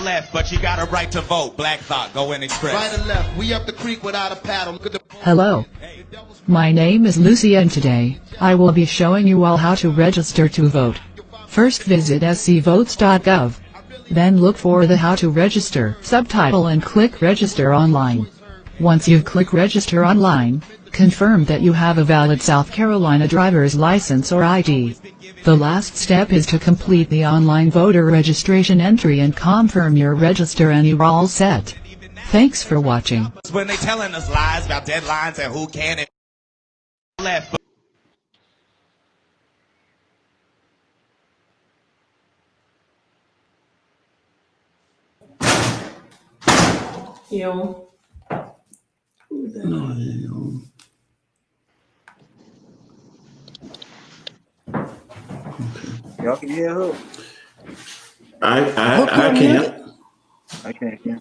Left, but you got a right to vote. Black Thought, go in express. Right and left, we up the creek without a paddle. Look at the... Hello. My name is Lucy and today, I will be showing you all how to register to vote. First visit scvotes.gov. Then look for the How to Register subtitle and click Register Online. Once you click Register Online, confirm that you have a valid South Carolina driver's license or ID. The last step is to complete the online voter registration entry and confirm your register and you're all set. Thanks for watching. When they telling us lies about deadlines and who can and left. Yo. Y'all can hear who? I can't. I can't hear.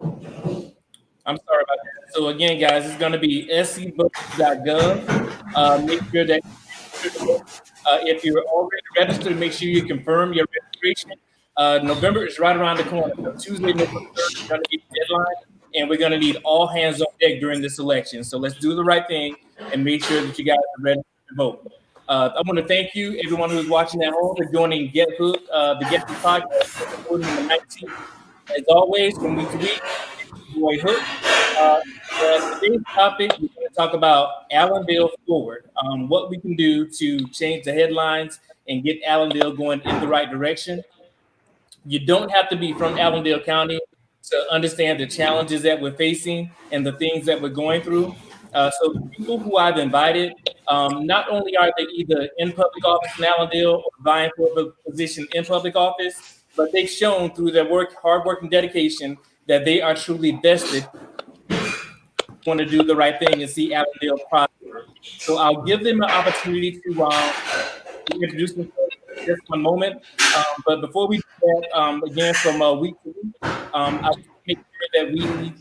I'm sorry about that. So again, guys, it's going to be scvotes.gov. Make sure that if you're already registered, make sure you confirm your registration. November is right around the corner. So Tuesday, November 3rd, is going to be the deadline, and we're going to need all hands on deck during this election. So let's do the right thing and make sure that you guys are ready to vote. I want to thank you, everyone who's watching at home, for joining Get Hooked, the Get Hooked podcast, recording on the 19th. As always, from week to week, Boy Hook. Today's topic, we're going to talk about Allendale Forward, what we can do to change the headlines and get Allendale going in the right direction. You don't have to be from Allendale County to understand the challenges that we're facing and the things that we're going through. So the people who I've invited, not only are they either in public office in Allendale or vying for a position in public office, but they've shown through their work, hard work and dedication that they are truly vested, want to do the right thing and see Allendale prosper. So I'll give them an opportunity to introduce themselves in just one moment. But before we do that, again, from week to week, I want to make sure that we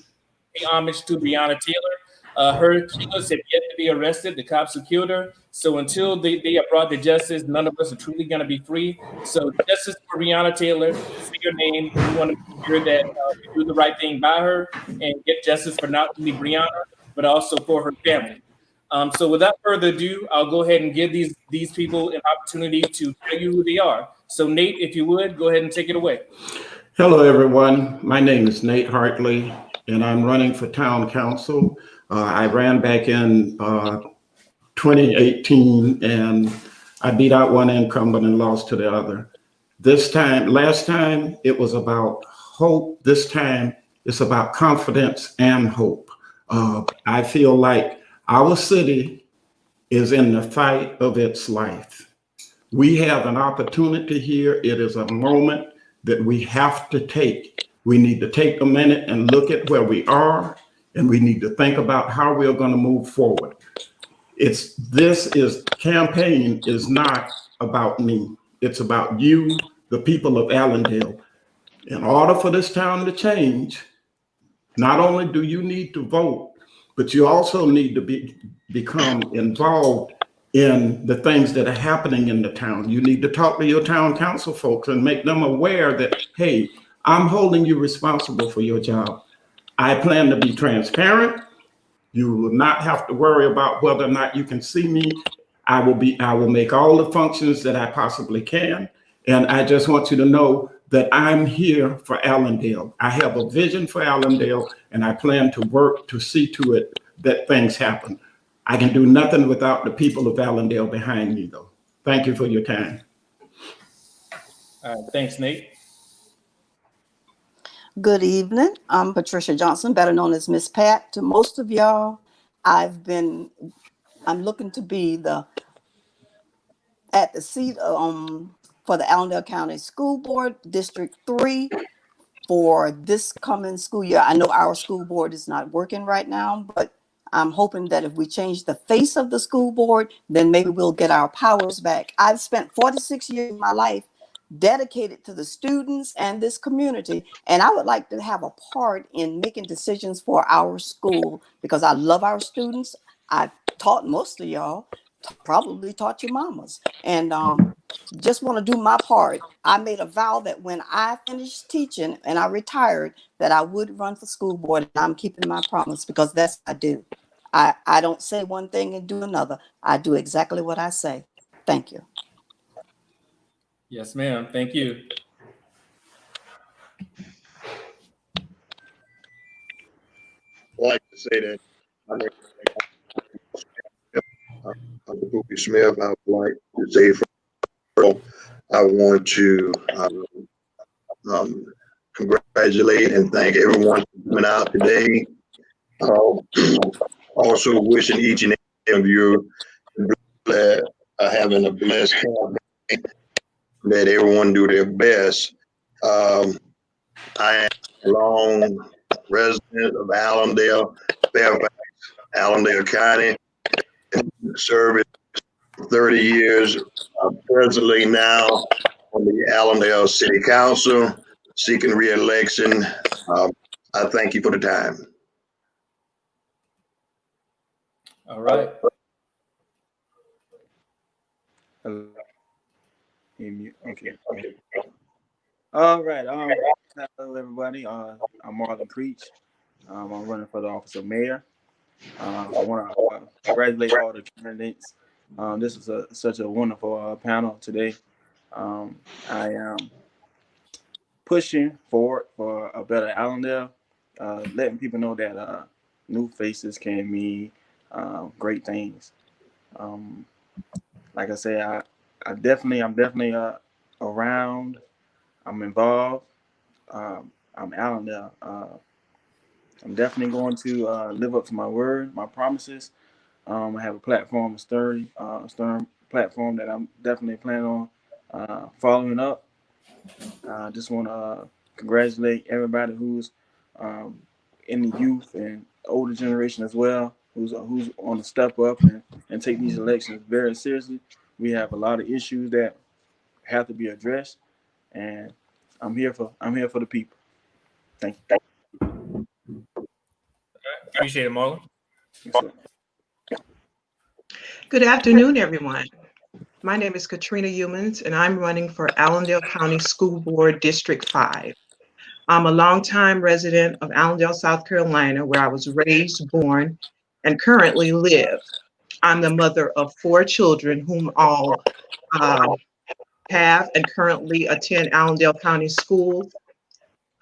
pay homage to Breonna Taylor. Her killers have yet to be arrested, the cops who killed her. So until they are brought to justice, none of us are truly going to be free. So justice for Breonna Taylor, say your name. We want to make sure that we do the right thing by her and get justice for not only Breonna, but also for her family. So without further ado, I'll go ahead and give these people an opportunity to tell you who they are. So Nate, if you would, go ahead and take it away. Hello, everyone. My name is Nate Hartley, and I'm running for town council. I ran back in 2018, and I beat out one incumbent and lost to the other. Last time, it was about hope. This time, it's about confidence and hope. I feel like our city is in the fight of its life. We have an opportunity here. It is a moment that we have to take. We need to take a minute and look at where we are, and we need to think about how we're going to move forward. Campaign is not about me. It's about you, the people of Allendale. In order for this town to change, not only do you need to vote, but you also need to become involved in the things that are happening in the town. You need to talk to your town council folks and make them aware that, hey, I'm holding you responsible for your job. I plan to be transparent. You will not have to worry about whether or not you can see me. I will make all the functions that I possibly can. And I just want you to know that I'm here for Allendale. I have a vision for Allendale, and I plan to work to see to it that things happen. I can do nothing without the people of Allendale behind me, though. Thank you for your time. All right, thanks, Nate. Good evening. I'm Patricia Johnson, better known as Miss Pat. To most of y'all, I'm looking to be at the seat for the Allendale County School Board, District 3, for this coming school year. I know our school board is not working right now, but I'm hoping that if we change the face of the school board, then maybe we'll get our powers back. I've spent 46 years of my life dedicated to the students and this community, and I would like to have a part in making decisions for our school because I love our students. I taught most of y'all, probably taught your mamas, and just want to do my part. I made a vow that when I finished teaching and I retired, that I would run for school board, and I'm keeping my promise because that's what I do. I don't say one thing and do another. I do exactly what I say. Thank you. Yes, ma'am. Thank you. I'd like to say that my name is Bookie Smith. I would like to say first, I want to congratulate and thank everyone for coming out today. Also wishing each and every of you having a blessed campaign, that everyone do their best. I am a long resident of Allendale, Fairfax, Allendale County, service for 30 years. Presently now on the Allendale City Council, seeking re-election. I thank you for the time. All right. Hello. Okay. All right. Hello, everybody. I'm Marlon Preach. I'm running for the office of mayor. I want to congratulate all the candidates. This is such a wonderful panel today. I am pushing forward for a better Allendale, letting people know that new faces can mean great things. Like I say, I'm definitely around. I'm involved. I'm Allendale. I'm definitely going to live up to my word, my promises. I have a platform, a stern platform that I'm definitely planning on following up. I just want to congratulate everybody who's in the youth and older generation as well, who's on the step up and take these elections very seriously. We have a lot of issues that have to be addressed, and I'm here for the people. Thank you. Appreciate it, Marlon. Good afternoon, everyone. My name is Katrina Humans, and I'm running for Allendale County School Board District 5. I'm a longtime resident of Allendale, South Carolina, where I was raised, born, and currently live. I'm the mother of 4 children whom all have and currently attend Allendale County Schools.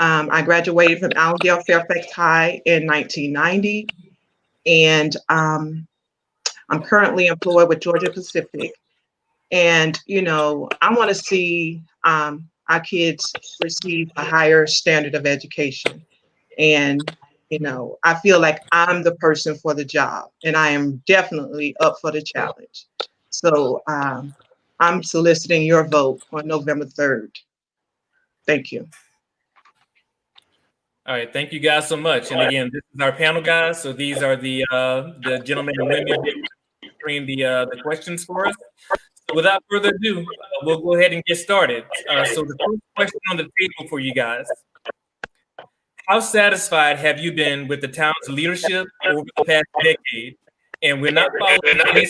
I graduated from Allendale Fairfax High in 1990, and I'm currently employed with Georgia Pacific. And, I want to see our kids receive a higher standard of education. And, I feel like I'm the person for the job, and I am definitely up for the challenge. So I'm soliciting your vote on November 3rd. Thank you. All right, thank you guys so much. And again, this is our panel, guys. So these are the gentlemen and women answering the questions for us. So without further ado, we'll go ahead and get started. So the first question on the table for you guys: how satisfied have you been with the town's leadership over the past decade? And we're not following any,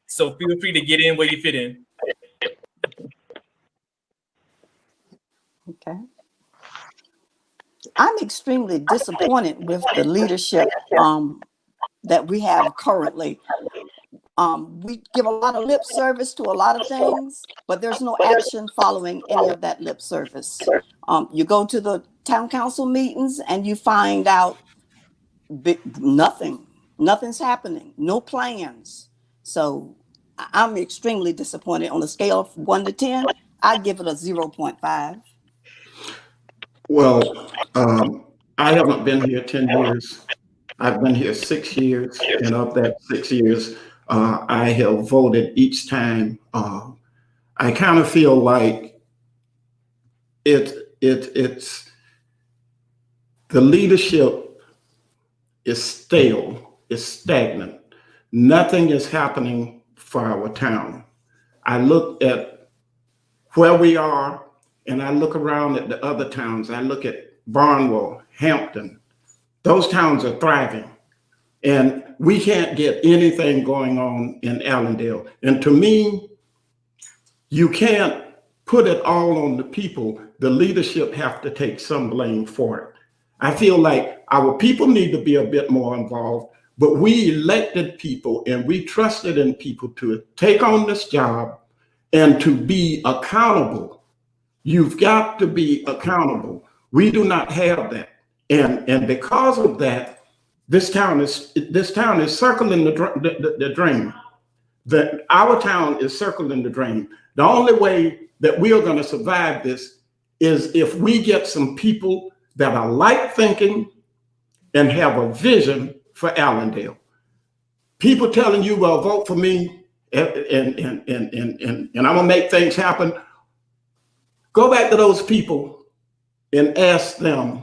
so feel free to get in where you fit in. Okay. I'm extremely disappointed with the leadership that we have currently. We give a lot of lip service to a lot of things, but there's no action following any of that lip service. You go to the town council meetings and you find out nothing's happening, no plans. So I'm extremely disappointed. On a scale of 1 to 10, I'd give it a 0.5. Well, I haven't been here 10 years. I've been here 6 years, and of that 6 years, I have voted each time. I kind of feel like it's the leadership is stale, is stagnant. Nothing is happening for our town. I look at where we are, and I look around at the other towns. I look at Barnwell, Hampton. Those towns are thriving, and we can't get anything going on in Allendale. And to me, You can't put it all on the people. The leadership have to take some blame for it. I feel like our people need to be a bit more involved, but we elected people and we trusted in people to take on this job and to be accountable. You've got to be accountable. We do not have that. And because of that, this town is circling the drain. That our town is circling the drain. The only way that we are going to survive this is if we get some people that are like thinking and have a vision for Allendale. People telling you, well, vote for me and I'm gonna make things happen. Go back to those people and ask them,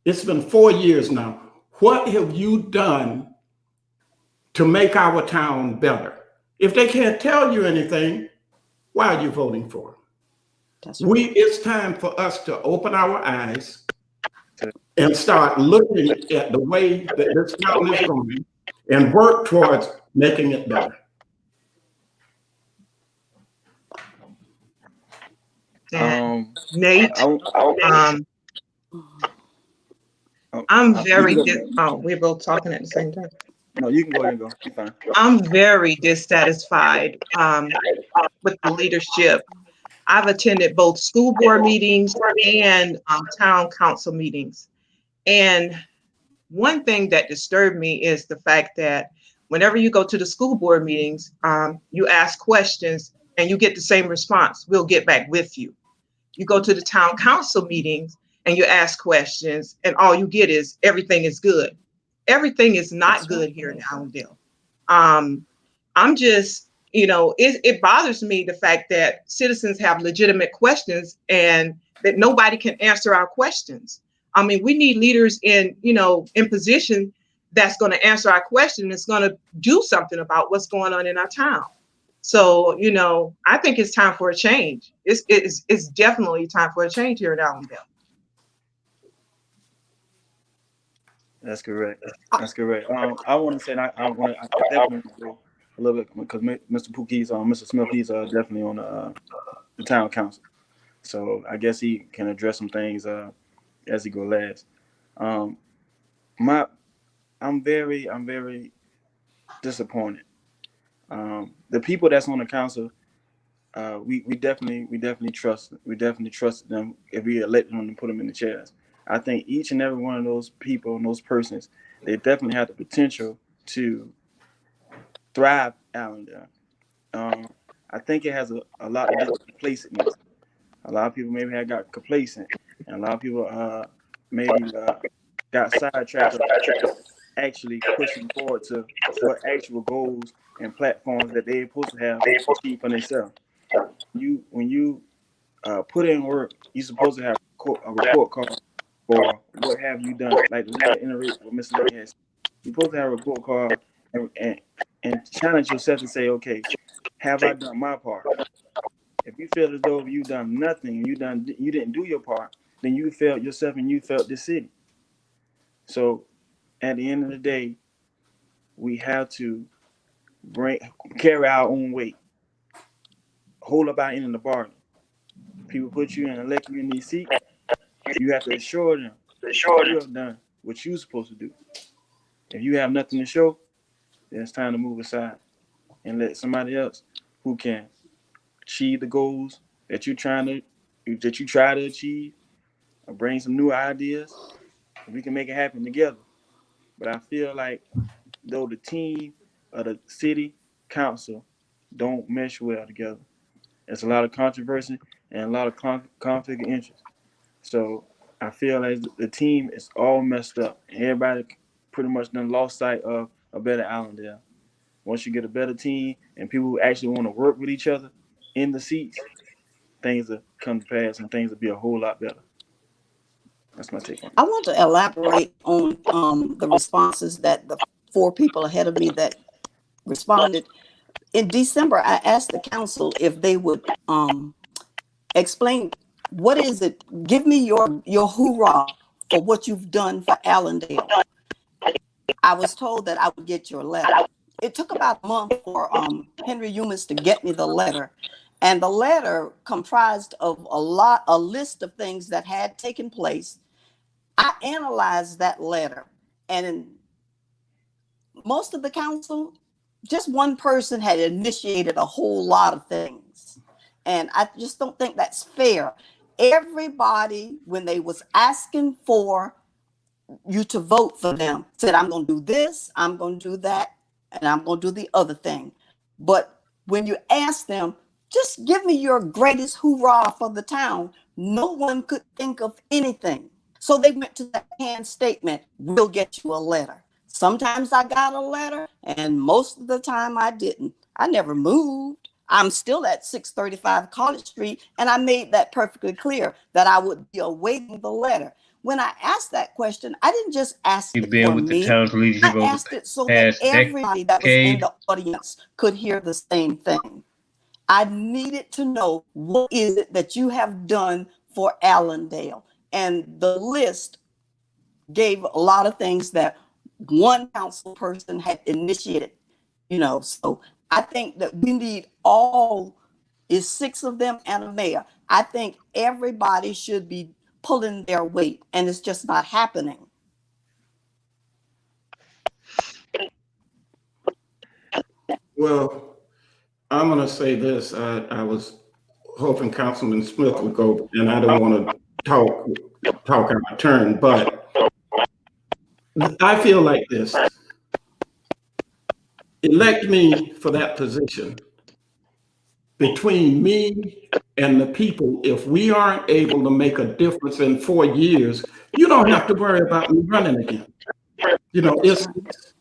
it's been 4 years now, what have you done to make our town better? If they can't tell you anything, why are you voting for them? That's right. It's time for us to open our eyes and start looking at the way that this town is going and work towards making it better. Nate, I'm very, we're both talking at the same time. No, you can go ahead and go. You're fine. I'm very dissatisfied with the leadership. I've attended both school board meetings and town council meetings. And one thing that disturbed me is the fact that whenever you go to the school board meetings, you ask questions and you get the same response. We'll get back with you. You go to the town council meetings and you ask questions and all you get is everything is good. Everything is not good here in Allendale. I'm just, it bothers me the fact that citizens have legitimate questions and that nobody can answer our questions. I mean, we need leaders in position that's going to answer our question. It's going to do something about what's going on in our town. So, I think it's time for a change. It's definitely time for a change here in Allendale. That's correct. That's correct. I want to say, I definitely go a little bit because Mr. Pookie's Mr. Smith, he's definitely on the town council. So I guess he can address some things as he go last. I'm very disappointed. The people that's on the council, we definitely trust them if we elect them and put them in the chairs. I think each and every one of those people and those persons, they definitely have the potential to thrive Allendale. I think it has a lot of complacentness. A lot of people maybe have got complacent, and a lot of people maybe got sidetracked of actually pushing forward to what actual goals and platforms that they're supposed to have to achieve for themselves. When you put in work, you're supposed to have a report card for what have you done. Like to iterate what Mr. Lee has. You're supposed to have a report card and challenge yourself and say, okay, have I done my part? If you feel as though you've done nothing, you didn't do your part, then you failed yourself and you failed the city. So at the end of the day, we have to carry our own weight, hold up our end of the bargain. People put you in, elect you in these seats. You have to assure them that you have done what you're supposed to do. If you have nothing to show, then it's time to move aside and let somebody else who can achieve the goals that you try to achieve, or bring some new ideas, and we can make it happen together. But I feel like though the team of the city council don't mesh well together, there's a lot of controversy and a lot of conflict of interest. So I feel like the team is all messed up. Everybody pretty much done lost sight of a better Allendale. Once you get a better team and people who actually want to work with each other in the seats, things will come to pass and things will be a whole lot better. That's my take on it. I want to elaborate on the responses that the 4 people ahead of me that responded. In December, I asked the council if they would explain what is it. Give me your hoorah for what you've done for Allendale. I was told that I would get your letter. It took about a month for Henry Humans to get me the letter. And the letter comprised of a list of things that had taken place. I analyzed that letter, and in most of the council, just one person had initiated a whole lot of things. And I just don't think that's fair. Everybody, when they was asking for you to vote for them, said, I'm going to do this, I'm going to do that, and I'm going to do the other thing. But when you ask them, just give me your greatest hoorah for the town, no one could think of anything. So they went to that canned statement, we'll get you a letter. Sometimes I got a letter, and most of the time I didn't. I never moved. I'm still at 635 College Street, and I made that perfectly clear that I would be awaiting the letter. When I asked that question, I didn't just ask You've it been for with the me. town's leadership I over asked it so the that past everybody that was in decade. the audience could hear the same thing. I needed to know, what is it that you have done for Allendale? And the list gave a lot of things that one council person had initiated, so I think that we need is 6 of them and a mayor. I think everybody should be pulling their weight, and it's just not happening. Well, I'm going to say this. I was hoping Councilman Smith would go, and I don't want to talk out of turn, but I feel like this. Elect me for that position. Between me and the people, if we aren't able to make a difference in 4 years, you don't have to worry about me running again.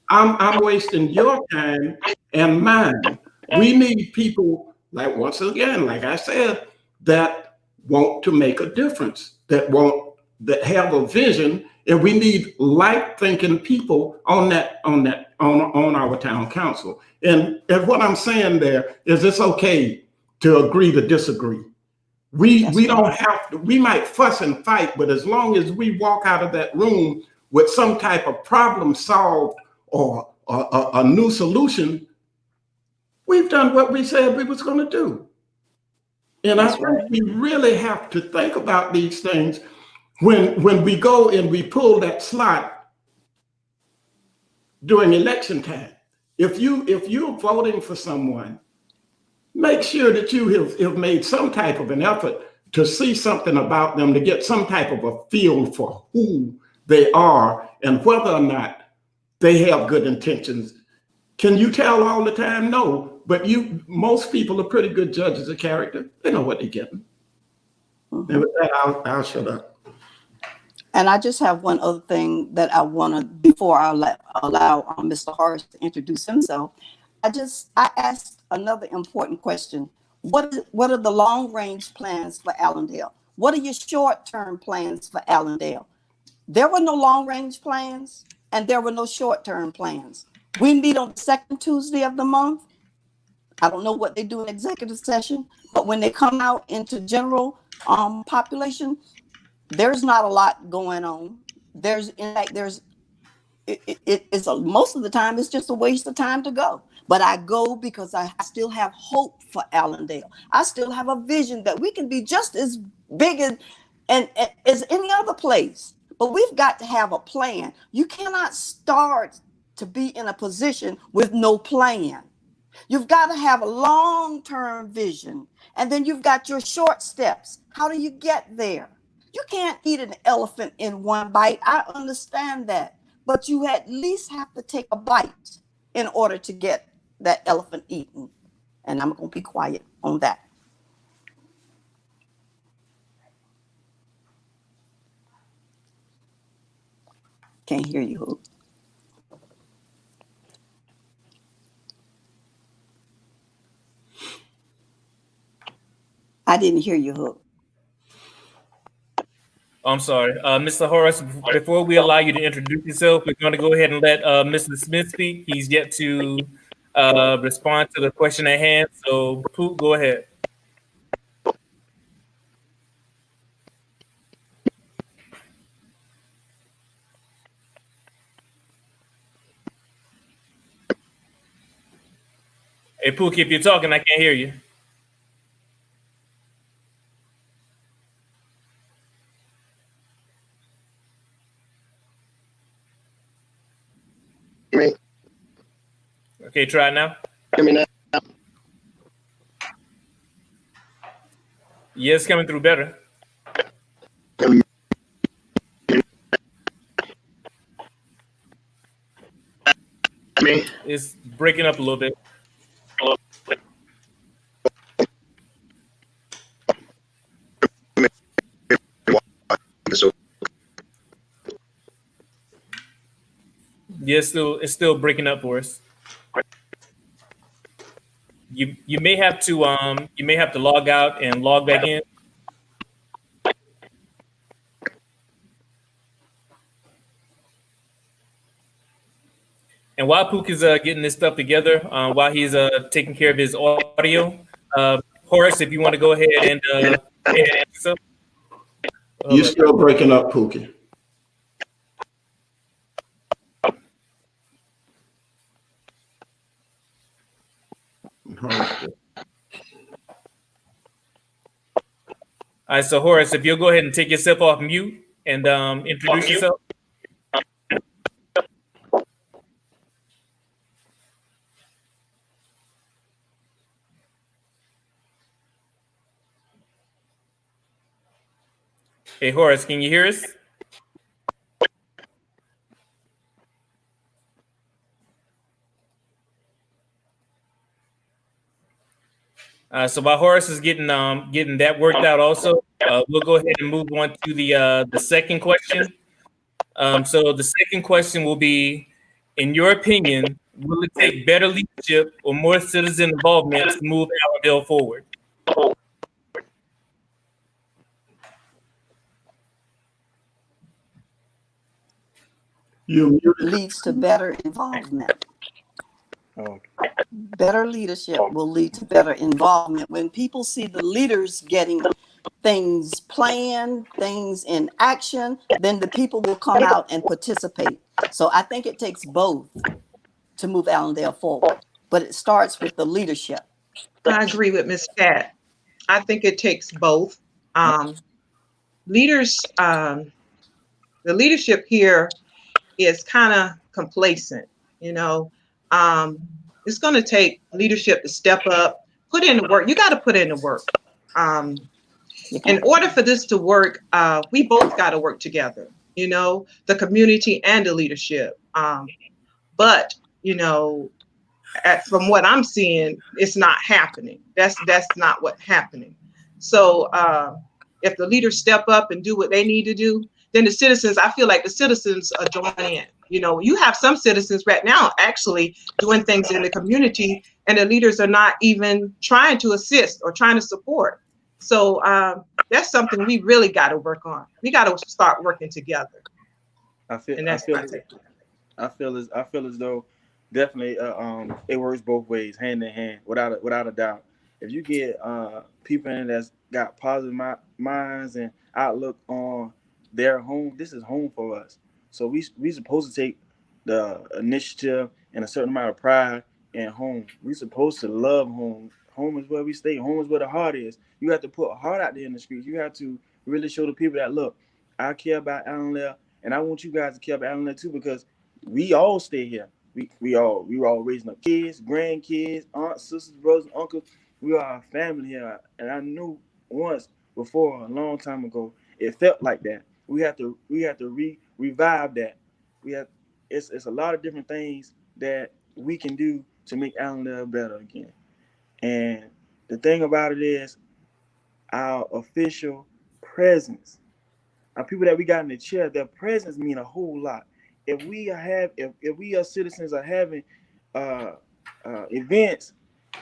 I'm wasting your time and mine. We need people, like, once again, like I said, that want to make a difference, that have a vision, and we need like-thinking people on our town council. And what I'm saying there is, it's okay to agree to disagree. We don't have to. We might fuss and fight, but as long as we walk out of that room with some type of problem solved or a new solution, we've done what we said we was going to do. And I think we really have to think about these things when we go and we pull that slot during election time. If you're voting for someone, make sure that you have made some type of an effort to see something about them, to get some type of a feel for who they are and whether or not they have good intentions. Can you tell all the time? No, but most people are pretty good judges of character. They know what they're getting. Mm-hmm. And with that, I'll shut up. And I just have one other thing that I want to, before I allow Mr. Horace to introduce himself. I asked another important question. What are the long-range plans for Allendale? What are your short-term plans for Allendale? There were no long-range plans, and there were no short-term plans. We meet on the second Tuesday of the month. I don't know what they do in executive session, but when they come out into general population, there's not a lot going on. Most of the time it's just a waste of time to go. But I go because I still have hope for Allendale. I still have a vision that we can be just as big as any other place. But we've got to have a plan. You cannot start to be in a position with no plan. You've got to have a long-term vision. And then you've got your short steps. How do you get there? You can't eat an elephant in one bite. I understand that. But you at least have to take a bite in order to get that elephant eaten. And I'm going to be quiet on that. Can't hear you, Hoop. I didn't hear you, Hoop. I'm sorry. Mr. Horace, before we allow you to introduce yourself, we're going to go ahead and let Mr. Smith speak. He's yet to respond to the question at hand. So, Poop, go ahead. Hey, Pook, if you're talking, I can't hear you. Okay, try it now. Hear me now? Yeah, it's coming through better. Me? It's breaking up a little bit. So Yeah, it's still breaking up for us. You may have to log out and log back in. And while Pook is getting this stuff together, while he's taking care of his audio, Horace, if you want to go ahead and introduce yourself. You still breaking up, Pookie. All right, so Horace, if you'll go ahead and take yourself off mute and introduce yourself. Hey, Horace, can you hear us? So while Horace is getting that worked out, also, we'll go ahead and move on to the second question. So the second question will be, in your opinion, will it take better leadership or more citizen involvement to move Allendale forward? Leads to better involvement. Oh, Better leadership will lead to better involvement. When people see the leaders getting things planned, things in action, then the people will come out and participate. So I think it takes both to move Allendale forward, but it starts with the leadership. I agree with Ms. Pat. I think it takes both. Leaders, the leadership here is kind of complacent, you know. It's going to take leadership to step up, put in the work. You got to put in the work. In order for this to work, we both got to work together, you know, the community and the leadership. But, you know, from what I'm seeing, it's not happening. That's not what's happening. So if the leaders step up and do what they need to do, then the citizens, I feel like the citizens are joining in. You know, you have some citizens right now actually doing things in the community, and the leaders are not even trying to assist or trying to support. So that's something we really got to work on. We got to start working together. I feel as though definitely it works both ways, hand in hand, without a doubt. If you get people in that's got positive minds and outlook on their home, this is home for us. So we supposed to take the initiative and a certain amount of pride in home. We supposed to love home. Home is where we stay. Home is where the heart is. You have to put a heart out there in the streets. You have to really show the people that, look, I care about Allendale, and I want you guys to care about Allendale too, because we all stay here. We were all raising up kids, grandkids, aunts, sisters, brothers, uncles. We are a family here. And I knew once before, a long time ago, it felt like that. We have to revive that. It's a lot of different things that we can do to make Allendale better again. And the thing about it is, our official presence, our people that we got in the chair, their presence mean a whole lot. If we as citizens are having events,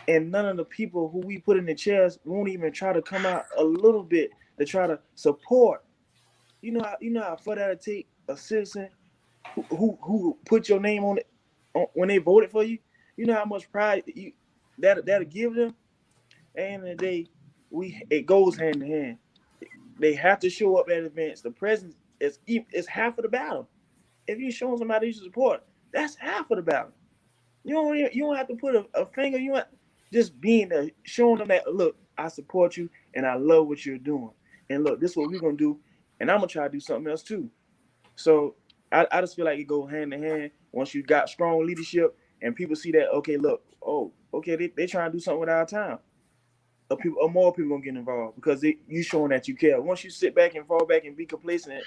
and none of the people who we put in the chairs won't even try to come out a little bit to try to support, you know how far that'll take a citizen who put your name on it when they voted for you. You know how much pride that'll give them. And the day it goes hand in hand. They have to show up at events. The presence is half of the battle. If you're showing somebody you support, that's half of the battle. You don't have to put a finger. You want just being there, showing them that, look, I support you and I love what you're doing. And look, this is what we're gonna do, and I'm gonna try to do something else too. So I just feel like it goes hand in hand. Once you got strong leadership and people see that, okay, look, oh, okay, they trying to do something with our town. More people gonna get involved because you showing that you care. Once you sit back and fall back and be complacent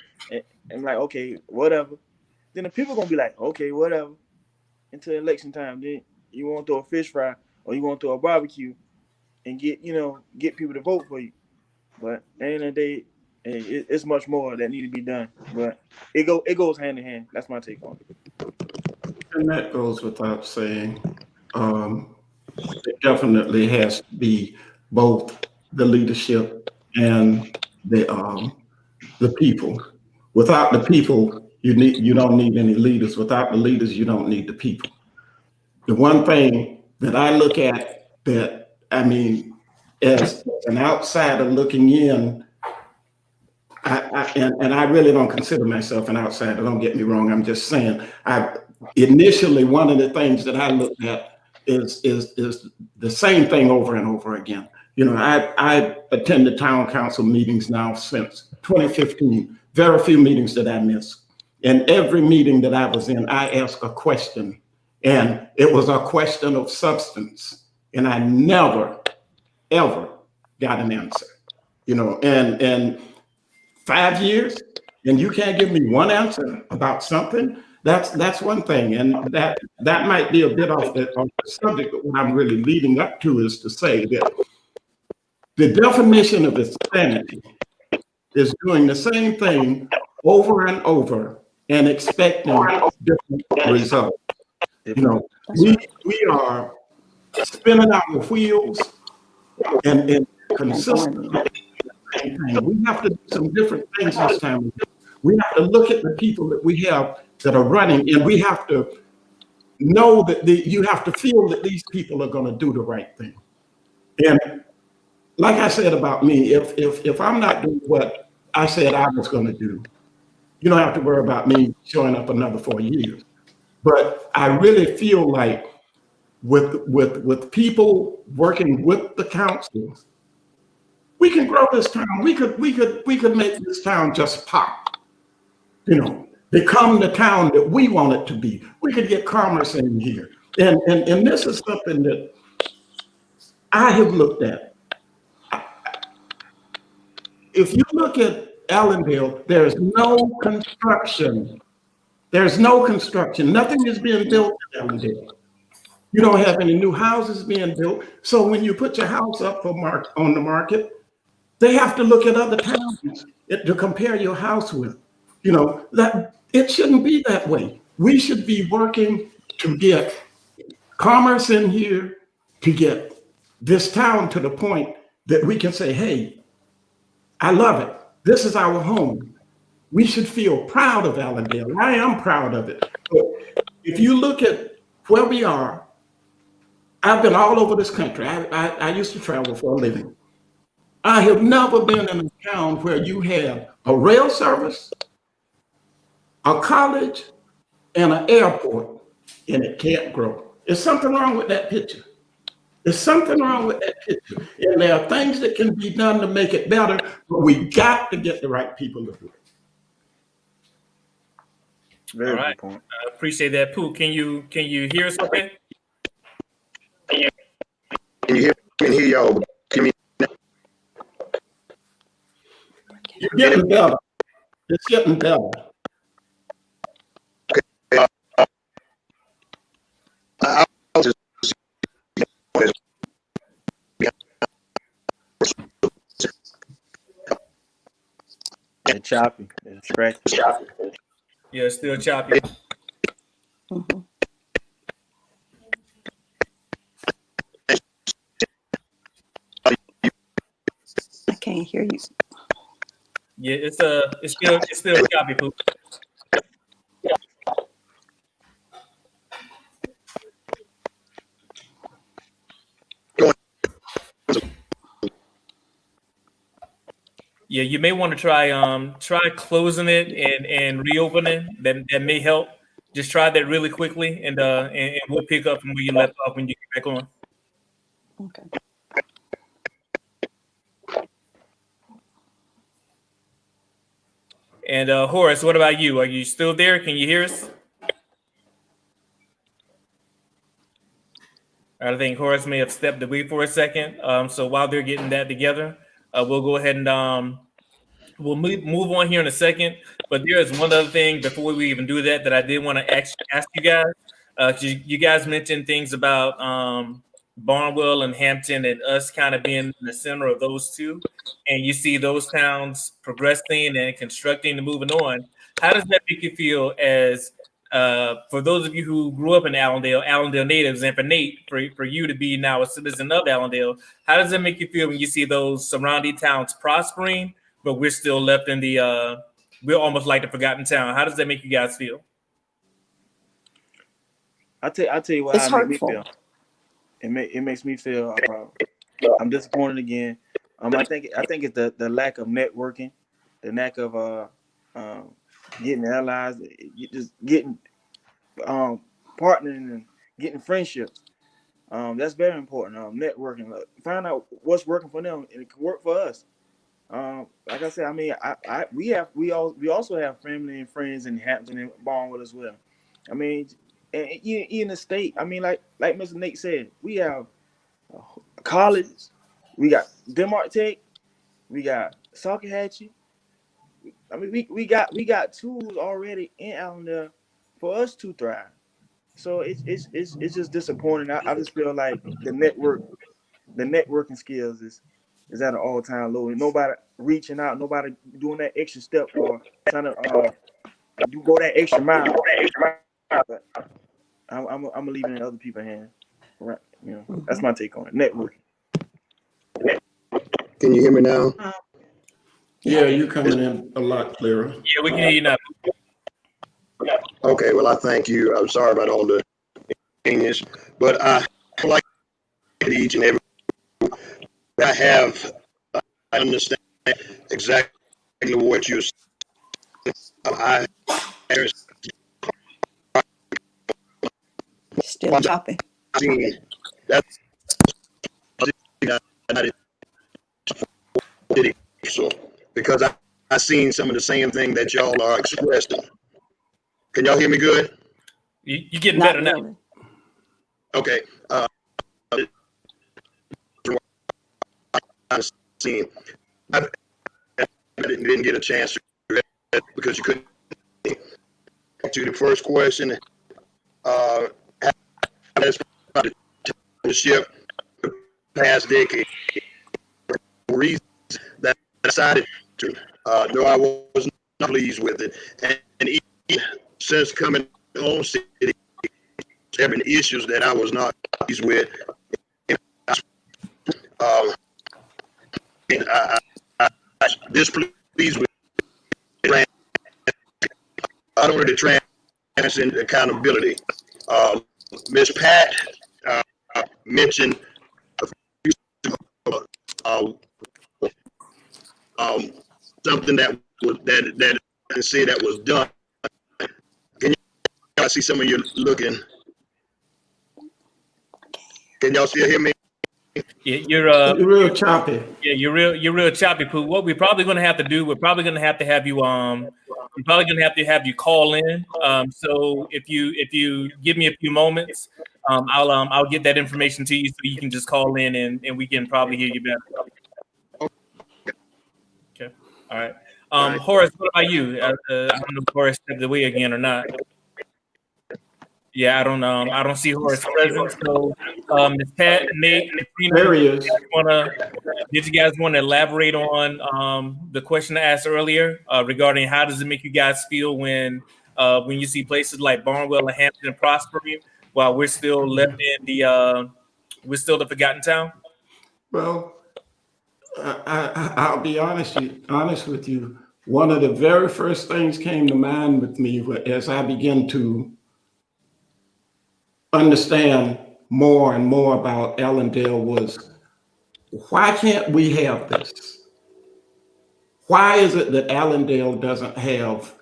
and like, okay, whatever, then the people gonna be like, okay, whatever, until election time. Then you want to throw a fish fry or you want to throw a barbecue and get people to vote for you. But at the end of the day, it's much more that need to be done. But it goes hand in hand. That's my take on it. And that goes without saying. It definitely has to be both the leadership and the people. Without the people, you don't need any leaders. Without the leaders, you don't need the people. The one thing that I look at that, I mean, as an outsider looking in, and I really don't consider myself an outsider. Don't get me wrong. I'm just saying. Initially, one of the things that I looked at is the same thing over and over again. I attended town council meetings now since 2015. Very few meetings that I miss. And every meeting that I was in, I asked a question, and it was a question of substance, and I never, ever got an answer. And 5 years, and you can't give me one answer about something. That's one thing, and that might be a bit off the subject. But what I'm really leading up to is to say that the definition of insanity is doing the same thing over and over and expecting different results. We are spinning our wheels and consistently. We have to do some different things this time. We have to look at the people that we have that are running, and we have to know that you have to feel that these people are going to do the right thing. And like I said about me, if I'm not doing what I said I was going to do, you don't have to worry about me showing up another 4 years. But I really feel like with people working with the council, we can grow this town. We could make this town just pop. Become the town that we want it to be. We could get commerce in here. And this is something that I have looked at. If you look at Allendale, there's no construction. There's no construction. Nothing is being built in Allendale. You don't have any new houses being built. So when you put your house up on the market, they have to look at other towns to compare your house with. That it shouldn't be that way. We should be working to get commerce in here, to get this town to the point that we can say, hey, I love it. This is our home. We should feel proud of Allendale. I am proud of it. But if you look at where we are, I've been all over this country. I used to travel for a living. I have never been in a town where you have a rail service, a college, and an airport, and it can't grow. There's something wrong with that picture. There's something wrong with that picture. And there are things that can be done to make it better, but we got to get the right people to do it. Very all right. Good point. I appreciate that, Pooh. Can you hear us okay? Can hear y'all? You're getting better. It's getting better. It's choppy. It's scratchy. Yeah, it's still choppy. Mhm. I can't hear you. Yeah, it's still choppy, Pooh. Yeah, you may want to try closing it and reopening. That may help. Just try that really quickly, and we'll pick up from where you left off when you get back on. Okay. And Horace, what about you? Are you still there? Can you hear us? I think Horace may have stepped away for a second. So while they're getting that together, we'll go ahead and we'll move on here in a second. But there is one other thing before we even do that I did want to ask you guys. You guys mentioned things about Barnwell and Hampton and us kind of being in the center of those two. And you see those towns progressing and constructing and moving on. How does that make you feel as for those of you who grew up in Allendale natives, and for Nate, for you to be now a citizen of Allendale, how does that make you feel when you see those surrounding towns prospering, but we're still left in the we're almost like the forgotten town? How does that make you guys feel? I tell you what, It's how it make me hurtful. feel. It makes me feel I'm disappointed again. I think it's the lack of networking, the lack of getting allies, you just getting partnering and getting friendships. That's very important. Networking, find out what's working for them, and it can work for us. Like I said, I mean, we also have family and friends in Hampton and Barnwood as well. I mean, and in the state, I mean, like Mr. Nate said, we have colleges, we got Denmark Tech, we got Salkehatchie. I mean, we got tools already in Allendale for us to thrive. So it's just disappointing. I just feel like the networking skills is at an all-time low. Nobody reaching out, nobody doing that extra step or trying to you go that extra mile. But I'm gonna leave it in other people's hands. Right? You know, that's my take on it. Networking. Can you hear me now? Yeah, you're coming in a lot clearer. Yeah, we can hear you now. Okay, well, I thank you. I'm sorry about all the inconvenience, but I like each and every. I understand exactly what you're saying. Still choppy. That's so because I seen some of the same thing that y'all are expressing. Can y'all hear me good? You're getting Not better now. really. Okay. I didn't get a chance to read it because you couldn't. To the first question, that's the ship the past decade. Reasons that I decided to. No, I was not pleased with it, and even since coming home city, having issues that I was not pleased with. And I displeased with I don't really transcend accountability. Ms. Pat mentioned something that was that I say that was done. Can y'all see some of you looking? Can y'all still hear me? Yeah, You're real choppy. Yeah, you're real choppy, Pooh. What we're probably gonna have to do, we're probably gonna have to have you we're probably gonna have you call in. So if you give me a few moments, I'll get that information to you so you can just call in and we can probably hear you better. Okay. All right. Horace, what about you? I don't know if Horace stepped away again or not. Yeah, I don't see Horace present. So, Ms. Pat, Nate, Christina, There he is. did you guys want to elaborate on the question I asked earlier regarding how does it make you guys feel when you see places like Barnwell and Hampton prospering while we're still left in we're still the forgotten town? Well, I'll be honest with you. One of the very first things came to mind with me as I began to understand more and more about Allendale was, why can't we have this? Why is it that Allendale doesn't have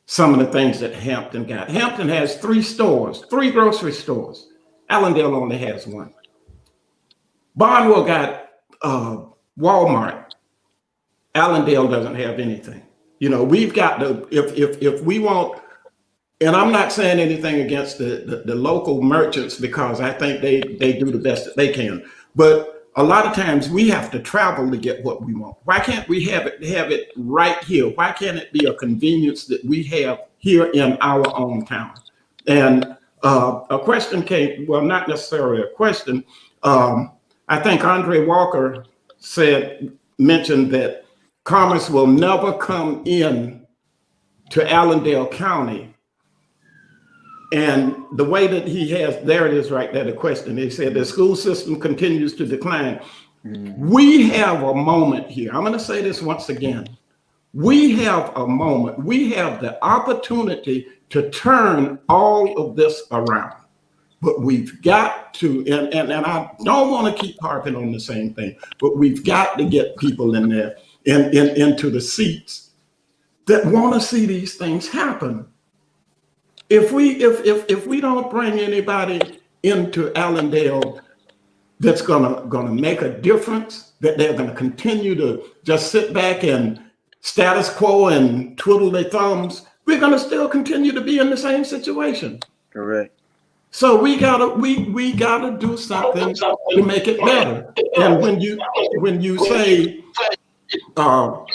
some of the things that Hampton got? Hampton has 3 stores, 3 grocery stores. Allendale only has 1. Barnwell got Walmart. Allendale doesn't have anything. You know, we've got to, if we want And I'm not saying anything against the local merchants, because I think they do the best that they can. But a lot of times we have to travel to get what we want. Why can't we have it right here? Why can't it be a convenience that we have here in our own town? And a question came, well, not necessarily a question. I think Andre Walker mentioned that commerce will never come in to Allendale County. And the way that he has, there it is right there, the question. He said the school system continues to decline. We have a moment here. I'm going to say this once again. We have a moment. We have the opportunity to turn all of this around. But we've got to, and I don't want to keep harping on the same thing, but we've got to get people in there, into the seats that want to see these things happen. If we don't bring anybody into Allendale that's gonna make a difference, that they're gonna continue to just sit back and status quo and twiddle their thumbs, we're gonna still continue to be in the same situation. Correct. So we gotta do something to make it better. And when you say, how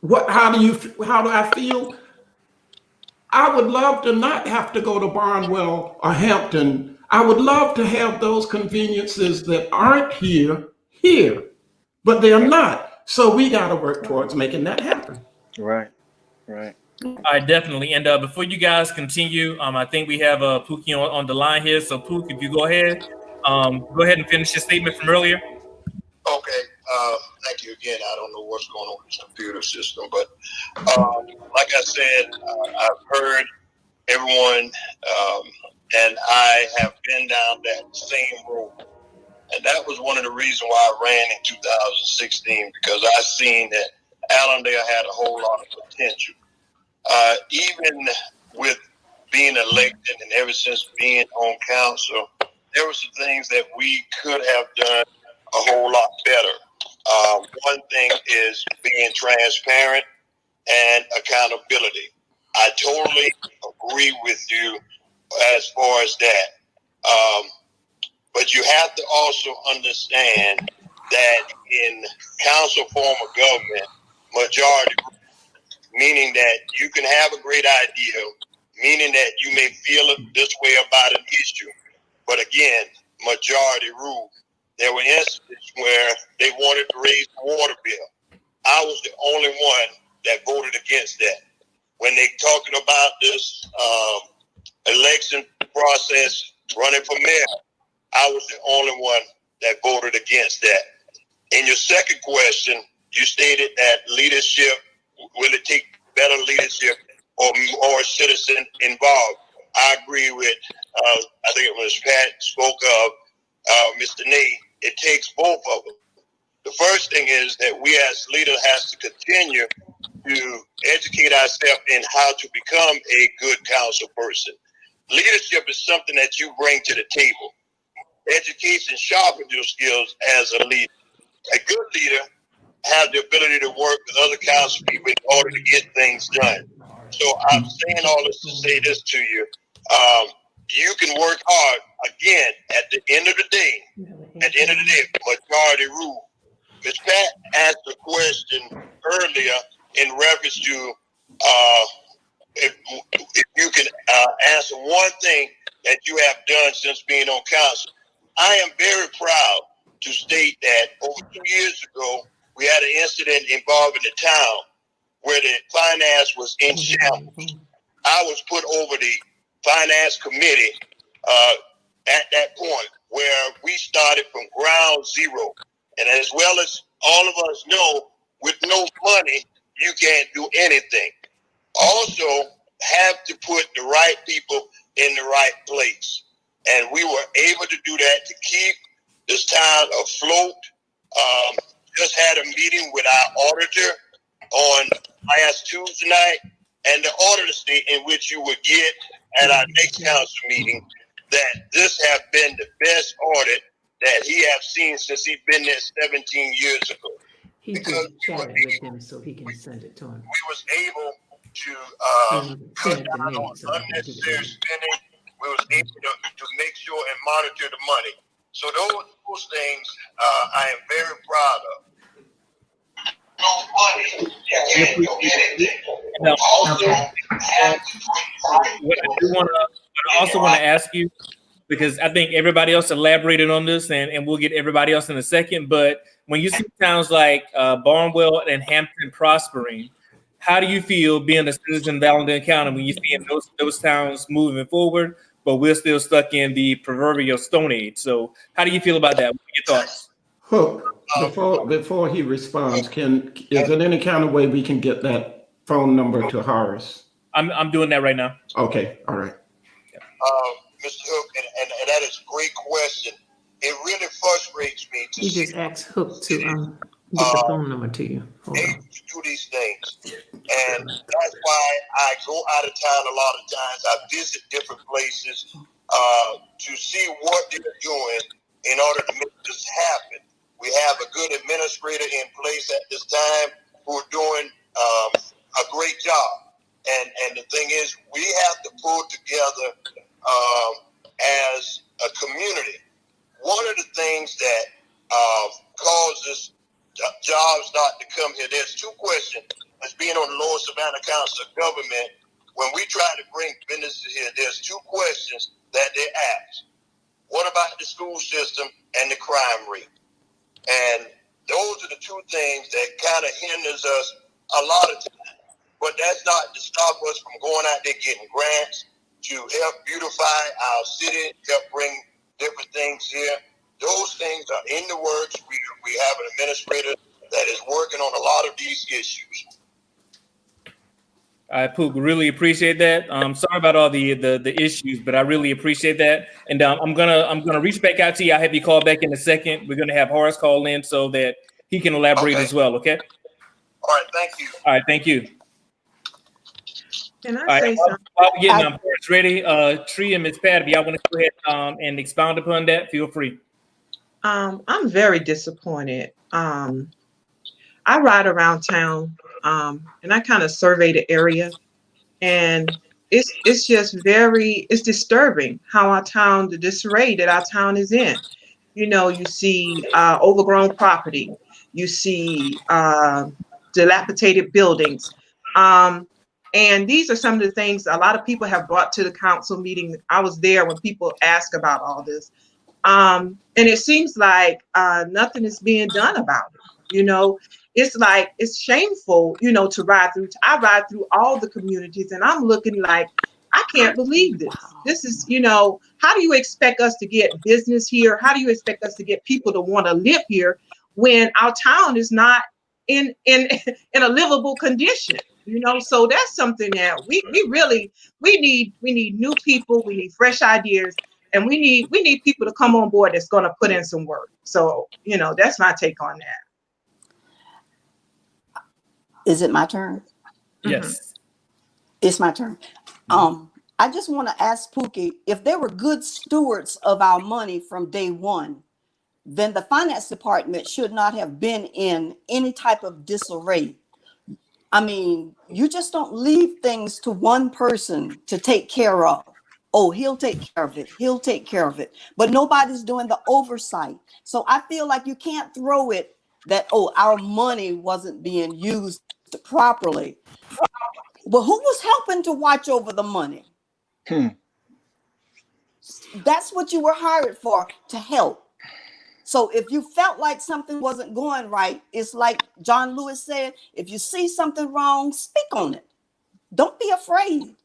do I feel? I would love to not have to go to Barnwell or Hampton. I would love to have those conveniences that aren't here, but they're not. So we got to work towards making that happen. Right. Right. All right, definitely. And before you guys continue, I think we have Pookie on the line here. So Pook, if you go ahead and finish your statement from earlier. Okay. Thank you again. I don't know what's going on with this computer system, but like I said, I've heard everyone, and I have been down that same road. And that was one of the reasons why I ran in 2016, because I seen that Allendale had a whole lot of potential. Even with being elected and ever since being on council, there were some things that we could have done a whole lot better. One thing is being transparent and accountability. I totally agree with you as far as that. But you have to also understand that in council form of government, majority, meaning that you can have a great idea, meaning that you may feel this way about an issue, but again, majority rule. There were instances where they wanted to raise the water bill. I was the only one that voted against that. When they talking about this election process running for mayor, I was the only one that voted against that. In your second question, you stated that leadership, will it take better leadership or more citizen involved? I agree with, I think it was Pat spoke of, Mr. Nate, it takes both of them. The first thing is that we as leaders has to continue to educate ourselves in how to become a good council person. Leadership is something that you bring to the table. Education sharpens your skills as a leader. A good leader has the ability to work with other council people in order to get things done. So I'm saying all this to say this to you. You can work hard. Again, at the end of the day, majority rule. Ms. Pat asked a question earlier in reference to if you can answer one thing that you have done since being on council. I am very proud to state that over 2 years ago, we had an incident involving the town where the finance was in shambles. I was put over the finance committee at that point where we started from ground zero. And as well as all of us know, with no money, you can't do anything. Also, have to put the right people in the right place. And we were able to do that to keep this town afloat. Just had a meeting with our auditor on last Tuesday night, and the auditor state in which you will get at our next council meeting that this have been the best audit that he have seen since he's been there 17 years ago. He just chatted with him so he can send it to him. We was able to cut down on unnecessary spending. We was able to make sure and monitor the money. So those things I am very proud of. And, what I also want to ask you, because I think everybody else elaborated on this, and we'll get everybody else in a second. But when you see towns like Barnwell and Hampton prospering, how do you feel being a citizen of Allendale County when you see those towns moving forward, but we're still stuck in the proverbial Stone Age? So how do you feel about that? What are your thoughts? Hook, before he responds, is there any kind of way we can get that phone number to Horace? I'm doing that right now. Okay, all right. Mr. Hook, and that is a great question. It really frustrates me to He see just asked Hook to get the phone number to you. Hold on. to do these things. And that's why I go out of town a lot of times. I visit different places to see what they're doing in order to make this happen. We have a good administrator in place at this time who are doing a great job. And the thing is, we have to pull together as a community. One of the things that causes jobs not to come here, there's two questions. As being on the Lower Savannah Council of Government, when we try to bring businesses here, there's two questions that they ask. What about the school system and the crime rate? And those are the two things that kind of hinders us a lot of times. But that's not to stop us from going out there getting grants to help beautify our city, help bring different things here. Those things are in the works. We have an administrator that is working on a lot of these issues. All right, Pook, really appreciate that. Sorry about all the issues, but I really appreciate that. And I'm gonna reach back out to you. I'll have you call back in a second. We're gonna have Horace call in so that he can elaborate as well. Okay. All right, thank you. All right, thank you. Can All I right, say something? while we're getting Horace ready, Tree and Ms. Patty, y'all want to go ahead and expound upon that? Feel free. I'm very disappointed. I ride around town, and I kind of survey the area, and it's just it's disturbing how our town, the disarray that our town is in. You know, you see overgrown property, you see dilapidated buildings, and these are some of the things a lot of people have brought to the council meeting. I was there when people asked about all this. And it seems like nothing is being done about it. You know, it's like, it's shameful, you know, to ride through. I ride through all the communities and I'm looking like, I can't believe this. This is, you know, how do you expect us to get business here? How do you expect us to get people to want to live here when our town is not in a livable condition? You know, so that's something that we need new people, we need fresh ideas. And we need people to come on board that's going to put in some work. So, you know, that's my take on that. Is it my turn? Yes. It's my turn. I just want to ask Pookie, if they were good stewards of our money from day one, then the finance department should not have been in any type of disarray. I mean, you just don't leave things to one person to take care of. Oh, he'll take care of it. He'll take care of it. But nobody's doing the oversight. So I feel like you can't throw it that, oh, our money wasn't being used properly. But who was helping to watch over the money? That's what you were hired for, to help. So if you felt like something wasn't going right, it's like John Lewis said, if you see something wrong, speak on it. Don't be afraid.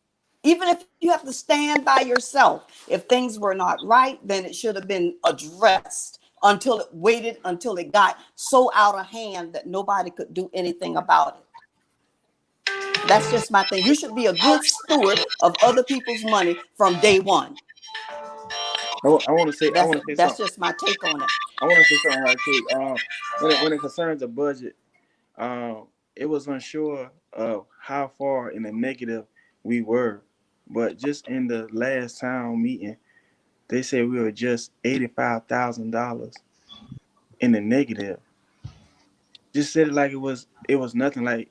Even if you have to stand by yourself, if things were not right, then it should have been addressed until it got so out of hand that nobody could do anything about it. That's just my thing. You should be a good steward of other people's money from day one. I want to say That's something. just my take on it. I want to say something right quick. When it concerns the budget, it was unsure of how far in the negative we were. But just in the last town meeting, they said we were just $85,000 in the negative. Just said it like it was nothing. Like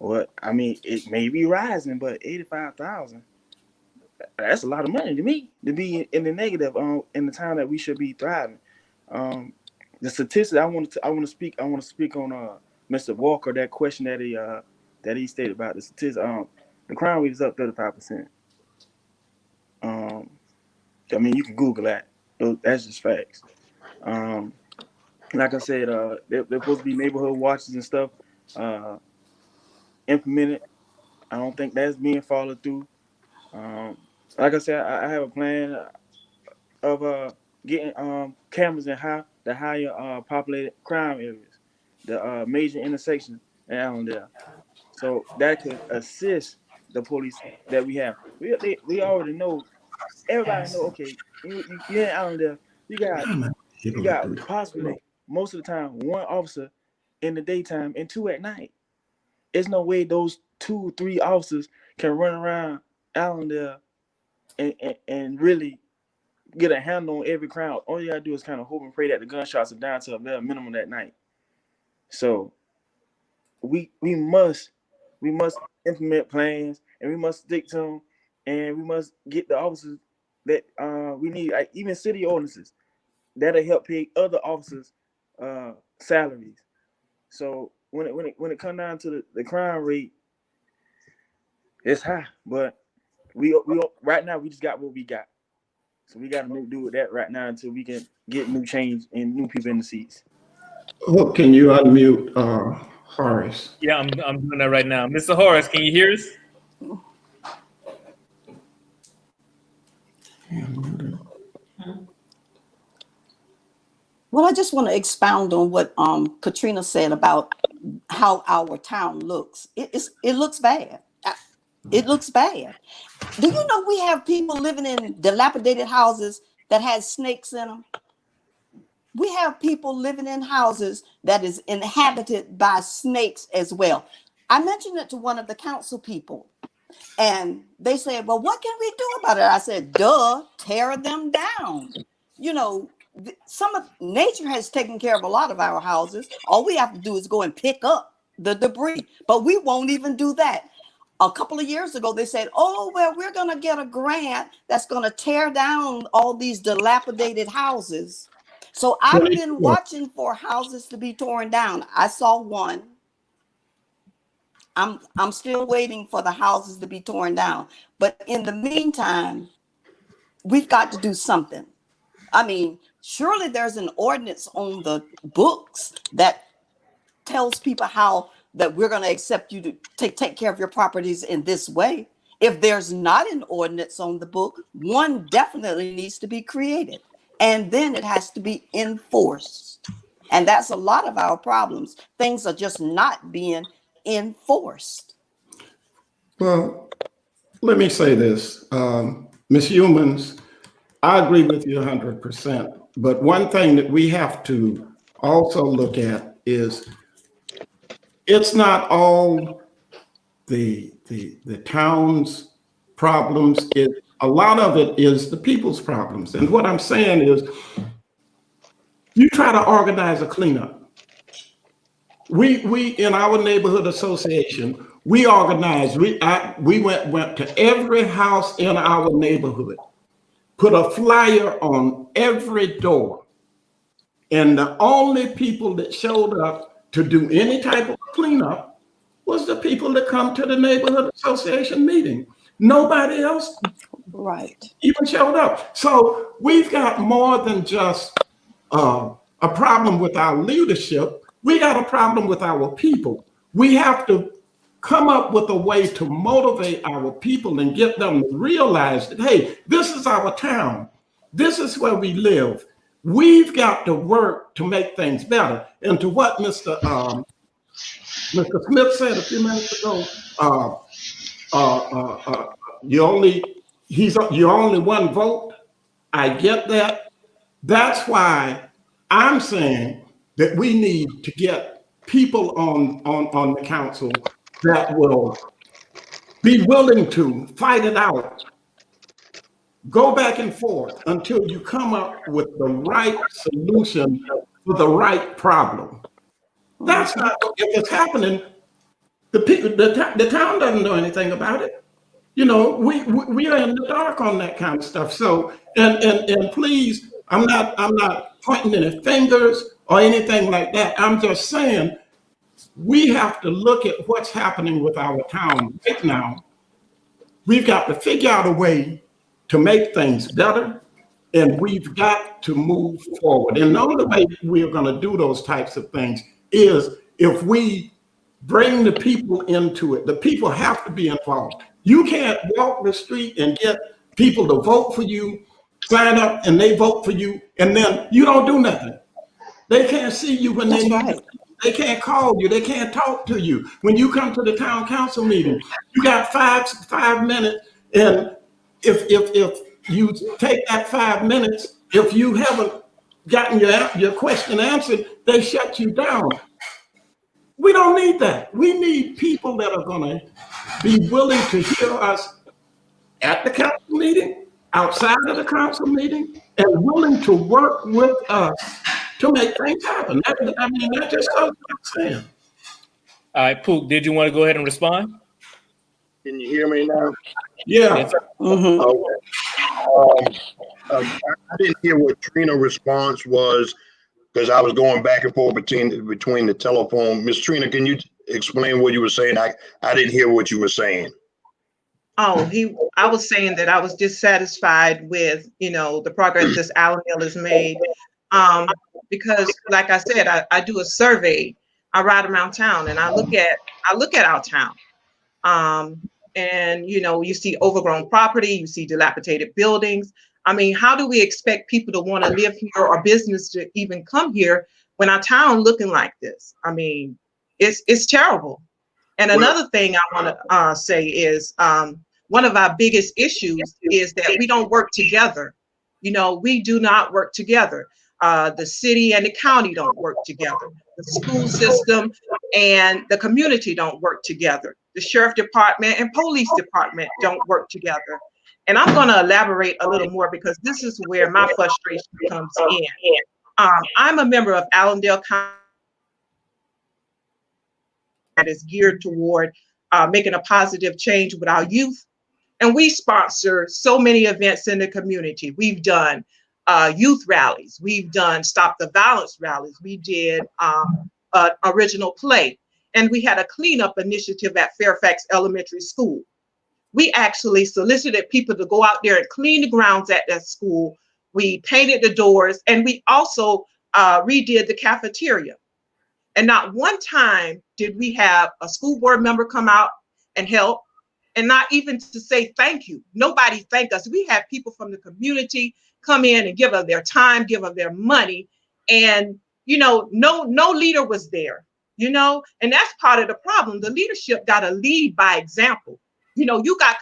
What I mean, it may be rising, but 85,000. That's a lot of money to me to be in the negative in the time that we should be thriving. The statistics I want to speak on Mr. Walker, that question that he stated about the statistics. The crime rate is up 35%. I mean, you can Google that. That's just facts. Like I said, they're supposed to be neighborhood watches and stuff implemented. I don't think that's being followed through. Like I said, I have a plan of getting cameras in the higher populated crime areas, the major intersections in Allendale. So that could assist the police that we have. We already know. Everybody know. Okay, you're in Allendale. You got I'm not you able to do got that. possibly most of the time one officer in the daytime and two at night. There's no way those 2, 3 officers can run around Allendale and really get a handle on every crowd. All you gotta do is kind of hope and pray that the gunshots are down to a bare minimum that night. So we must implement plans, and we must stick to them, and we must get the officers that we need, like even city ordinances that'll help pay other officers salaries. So when it comes down to the crime rate, it's high, but we right now we just got what we got. So we got to make do with that right now until we can get new change and new people in the seats. Oh, can you unmute Horace? Yeah, I'm doing that right now. Mr. Horace, can you hear us? Well, I just want to expound on what Katrina said about how our town looks. It looks bad. It looks bad. Do you know we have people living in dilapidated houses that has snakes in them? We have people living in houses that is inhabited by snakes as well. I mentioned it to one of the council people, and they said, well, what can we do about it? I said, duh, tear them down. You know, some of nature has taken care of a lot of our houses. All we have to do is go and pick up the debris, but we won't even do that. A couple of years ago, they said, oh, well, we're going to get a grant that's going to tear down all these dilapidated houses. So I've been watching for houses to be torn down. I saw one. I'm still waiting for the houses to be torn down. But in the meantime, we've got to do something. I mean, surely there's an ordinance on the books that tells people how that we're going to accept you to take care of your properties in this way. If there's not an ordinance on the book, one definitely needs to be created, and then it has to be enforced. And that's a lot of our problems. Things are just not being enforced. Well, let me say this, Ms. Humans, I agree with you 100%. But one thing that we have to also look at is it's not all the town's problems. A lot of it is the people's problems. And what I'm saying is, you try to organize a cleanup. We in our neighborhood association, we organized. We went to every house in our neighborhood, put a flyer on every door, and the only people that showed up to do any type of cleanup was the people that come to the neighborhood association meeting. Nobody else even showed up. So we've got more than just a problem with our leadership. We got a problem with our people. We have to come up with a way to motivate our people and get them to realize that, hey, this is our town. This is where we live. We've got to work to make things better. And to what Mr. Smith said a few minutes ago, you only one vote. I get that. That's why I'm saying that we need to get people on the council that will be willing to fight it out. Go back and forth until you come up with the right solution for the right problem. That's not, if it's happening, The people, the town doesn't know anything about it. You know, we are in the dark on that kind of stuff. So, and please, I'm not pointing any fingers or anything like that. I'm just saying we have to look at what's happening with our town right now. We've got to figure out a way to make things better, and we've got to move forward. And the only way we're going to do those types of things is if we bring the people into it. The people have to be involved. You can't walk the street and get people to vote for you, sign up, and they vote for you, and then you don't do nothing. They can't see you when they That's need right. you. They can't call you. They can't talk to you. When you come to the town council meeting, you got 5 minutes, and if you take that 5 minutes, if you haven't gotten your question answered, they shut you down. We don't need that. We need people that are going to be willing to hear us at the council meeting, outside of the council meeting, and willing to work with us to make things happen. That just goes without saying. All right, Pook, did you want to go ahead and respond? Can you hear me now? Yeah. Yes, sir. Okay. I didn't hear what Trina's response was because I was going back and forth between the telephone. Miss Trina, can you explain what you were saying? I didn't hear what you were saying. Oh, I was saying that I was dissatisfied with, the progress this Allendale has made. Because like I said, I do a survey. I ride around town and I look at our town. And you see overgrown property, you see dilapidated buildings. I mean, how do we expect people to want to live here or business to even come here when our town looking like this? I mean, it's terrible. And another thing I want to say is one of our biggest issues is that we don't work together. We do not work together. The city and the county don't work together. The school system and the community don't work together. The sheriff department and police department don't work together. And I'm going to elaborate a little more because this is where my frustration comes in. I'm a member of Allendale County that is geared toward making a positive change with our youth. And we sponsor so many events in the community. We've done youth rallies. We've done Stop the Violence rallies. We did an original play. And we had a cleanup initiative at Fairfax Elementary School. We actually solicited people to go out there and clean the grounds at that school. We painted the doors, and we also redid the cafeteria. And not one time did we have a school board member come out and help, and not even to say thank you. Nobody thanked us. We had people from the community come in and give us their time, give us their money, and no leader was there. And that's part of the problem. The leadership got to lead by example. You got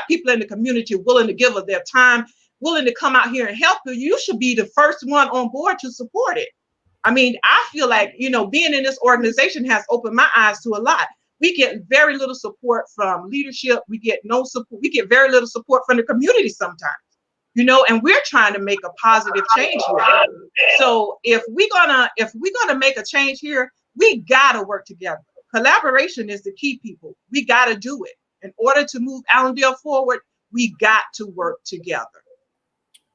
people in the community willing to give us their time, willing to come out here and help you. You should be the first one on board to support it. I mean, I feel like, being in this organization has opened my eyes to a lot. We get very little support from leadership. We get no support. We get very little support from the community sometimes, and we're trying to make a positive change here. So if we're gonna make a change here, we gotta work together. Collaboration is the key, people. We gotta do it. In order to move Allendale forward, we got to work together.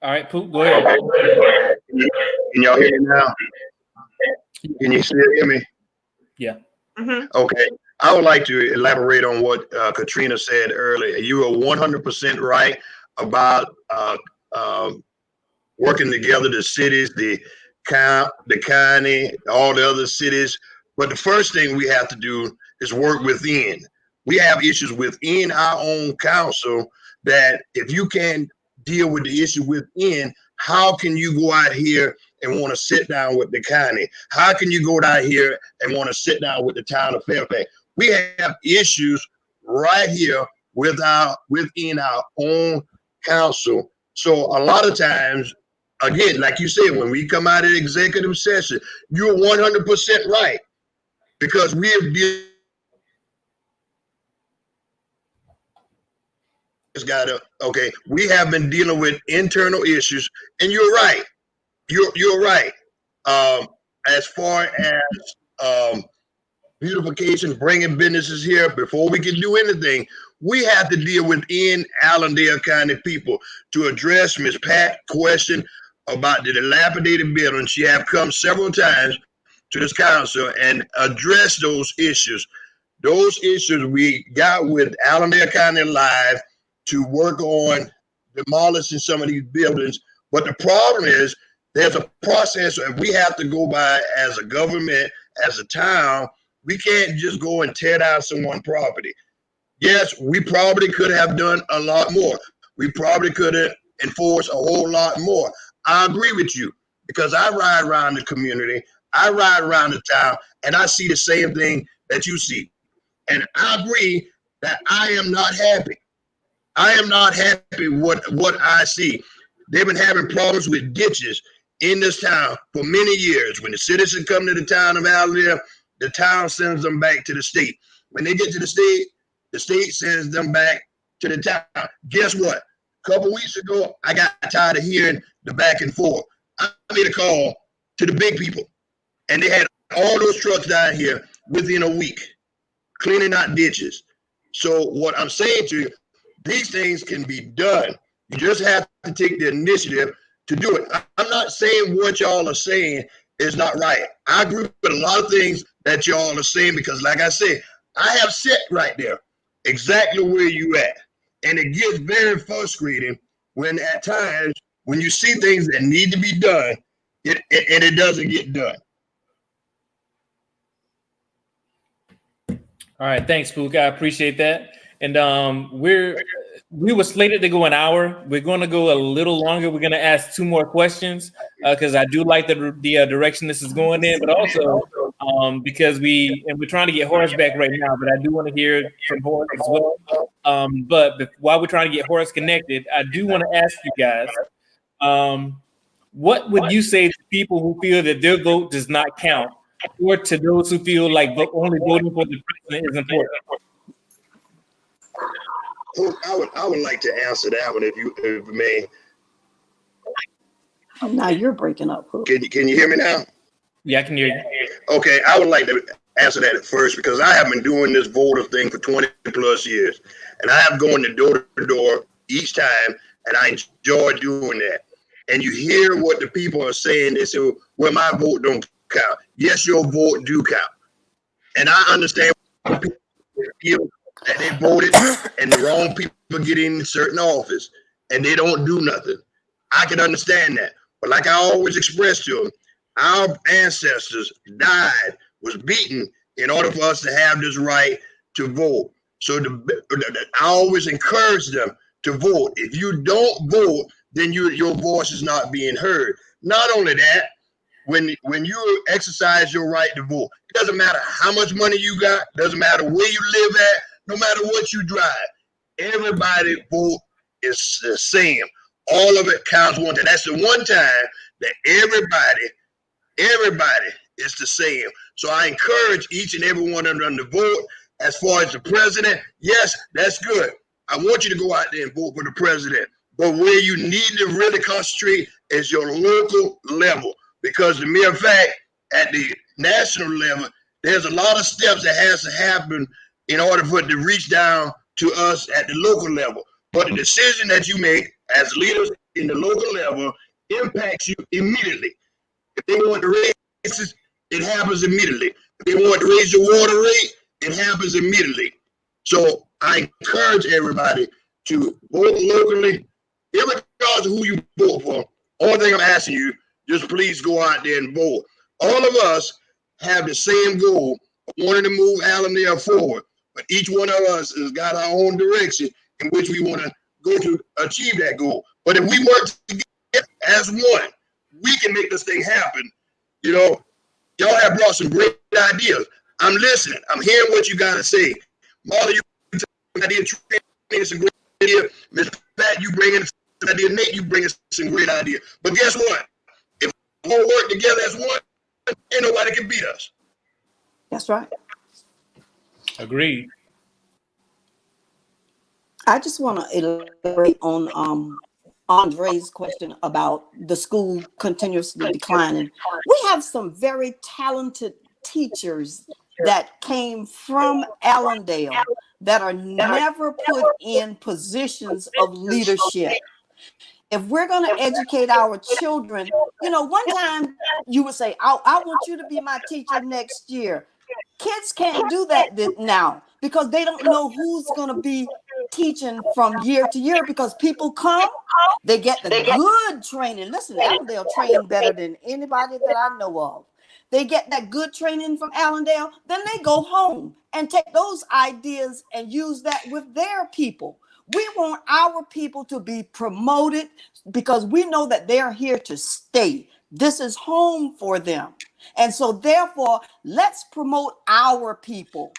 All right, Pook, go ahead. Can y'all hear me now? Can you still hear me? Yeah. Mm-hmm. Okay. I would like to elaborate on what Katrina said earlier. You are 100% right about working together, the cities, the county, all the other cities. But the first thing we have to do is work within. We have issues within our own council that if you can't deal with the issue within, how can you go out here and want to sit down with the county? How can you go down here and want to sit down with the town of Fairfax? We have issues right here within our own council. So a lot of times, again, like you said, when we come out of executive session, you're 100% right, because we have we have been dealing with internal issues, and you're right. You're right. As far as beautification, bringing businesses here. Before we can do anything, we have to deal within Allendale County people to address Ms. Pat's question about the dilapidated building. She have come several times to this council and address those issues. Those issues we got with Allendale County Live to work on demolishing some of these buildings. But the problem is there's a process that we have to go by as a government, as a town. We can't just go and tear down someone's property. Yes, we probably could have done a lot more. We probably could have enforced a whole lot more. I agree with you because I ride around the community, I ride around the town, and I see the same thing that you see. And I agree that I am not happy. I am not happy with what I see. They've been having problems with ditches in this town for many years. When the citizens come to the town of Allendale, the town sends them back to the state. When they get to the state sends them back to the town. Guess what? A couple weeks ago, I got tired of hearing the back and forth. I made a call to the big people, and they had all those trucks down here within a week, cleaning out ditches. So what I'm saying to you, these things can be done. You just have to take the initiative to do it. I'm not saying what y'all are saying is not right. I agree with a lot of things that y'all are saying because, like I said, I have sat right there exactly where you at. And it gets very frustrating when at times when you see things that need to be done, and it doesn't get done. All right, thanks, Spook. I appreciate that. And we were slated to go an hour. We're going to go a little longer. We're going to ask 2 more questions because I do like the direction this is going in, but also because we're trying to get Horace back right now. But I do want to hear from Horace as well. But while we're trying to get Horace connected, I do want to ask you guys, what would you say to people who feel that their vote does not count, or to those who feel like only voting for the president is important? I would like to answer that one if you may. Now you're breaking up. Can you hear me now? Yeah, I can hear you. Okay, I would like to answer that at first because I have been doing this voter thing for 20 plus years, and I have gone to door each time, and I enjoy doing that. And you hear what the people are saying. They say, "Well, my vote don't count." Yes, your vote do count, and I understand people feel that they voted and the wrong people get in certain office and they don't do nothing. I can understand that. But like I always express to them, our ancestors died, was beaten in order for us to have this right to vote. So I always encourage them to vote. If you don't vote, then your voice is not being heard. Not only that, when you exercise your right to vote, it doesn't matter how much money you got, doesn't matter where you live at, no matter what you drive, everybody vote is the same. All of it counts one time. That's the one time that everybody is the same. So I encourage each and every one of them to vote. As far as the president, yes, that's good. I want you to go out there and vote for the president. But where you need to really concentrate is your local level. Because the mere fact, at the national level, there's a lot of steps that has to happen in order for it to reach down to us at the local level. But the decision that you make as leaders in the local level impacts you immediately. If they want to raise taxes, it happens immediately. If they want to raise your water rate, it happens immediately. So I encourage everybody to vote locally, irregardless of who you vote for. Only thing I'm asking you, just please go out there and vote. All of us have the same goal, wanting to move Allendale forward. But each one of us has got our own direction in which we want to go to achieve that goal. But if we work together as one, we can make this thing happen. You know, y'all have brought some great ideas. I'm listening. I'm hearing what you got to say. Marla, you bring some great ideas. Miss Pat, you bring in some ideas. Nate, you bring in some great ideas. But guess what? If we all work together as one, ain't nobody can beat us. That's right. Agreed. I just want to elaborate on Andre's question about the school continuously declining. We have some very talented teachers that came from Allendale that are never put in positions of leadership. If we're going to educate our children, you know, one time you would say, I want you to be my teacher next year. Kids can't do that now because they don't know who's going to be teaching from year to year, because people come, they get the good training. Listen, Allendale trained better than anybody that I know of. They get that good training from Allendale, then they go home and take those ideas and use that with their people. We want our people to be promoted because we know that they're here to stay. This is home for them. And so therefore, let's promote our people.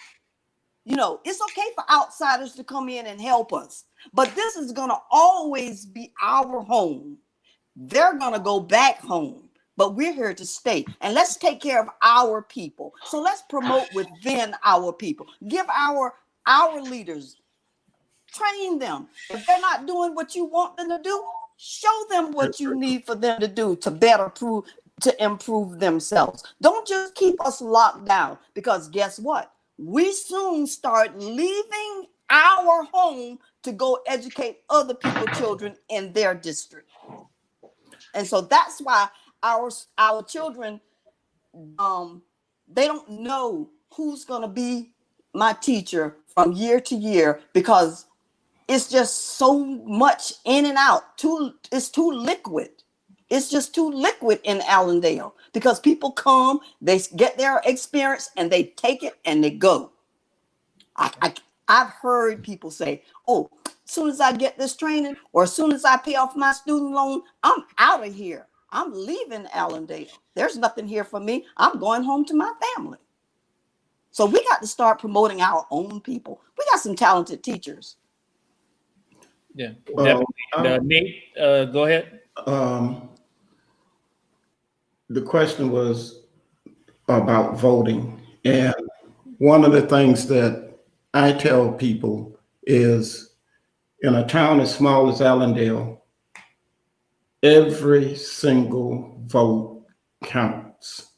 You know, it's okay for outsiders to come in and help us, but this is going to always be our home. They're going to go back home, but we're here to stay. And let's take care of our people. So let's promote within our people. Give our leaders, train them. If they're not doing what you want them to do, show them what you need for them to do to better improve themselves. Don't just keep us locked down, because guess what? We soon start leaving our home to go educate other people's children in their district. And so that's why our children, they don't know who's going to be my teacher from year to year, because it's just so much in and out. It's too liquid. It's just too liquid in Allendale, because people come, they get their experience, and they take it and they go. I've heard people say, oh, as soon as I get this training, or as soon as I pay off my student loan, I'm out of here. I'm leaving Allendale. There's nothing here for me. I'm going home to my family. So we got to start promoting our own people. We got some talented teachers. Yeah, definitely. Nate, go ahead. The question was about voting. And one of the things that I tell people is, in a town as small as Allendale, every single vote counts.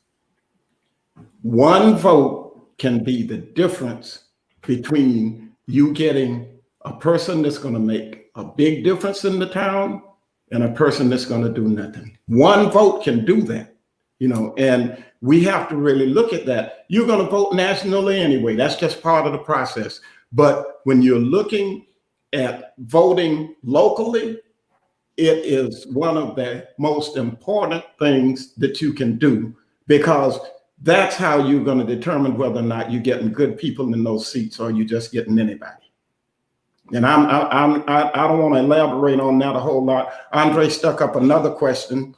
One vote can be the difference between you getting a person that's going to make a big difference in the town and a person that's going to do nothing. One vote can do that, you know, and we have to really look at that. You're going to vote nationally anyway. That's just part of the process. But when you're looking at voting locally, it is one of the most important things that you can do, because that's how you're going to determine whether or not you're getting good people in those seats or you're just getting anybody. And I don't want to elaborate on that a whole lot. Andre stuck up another question.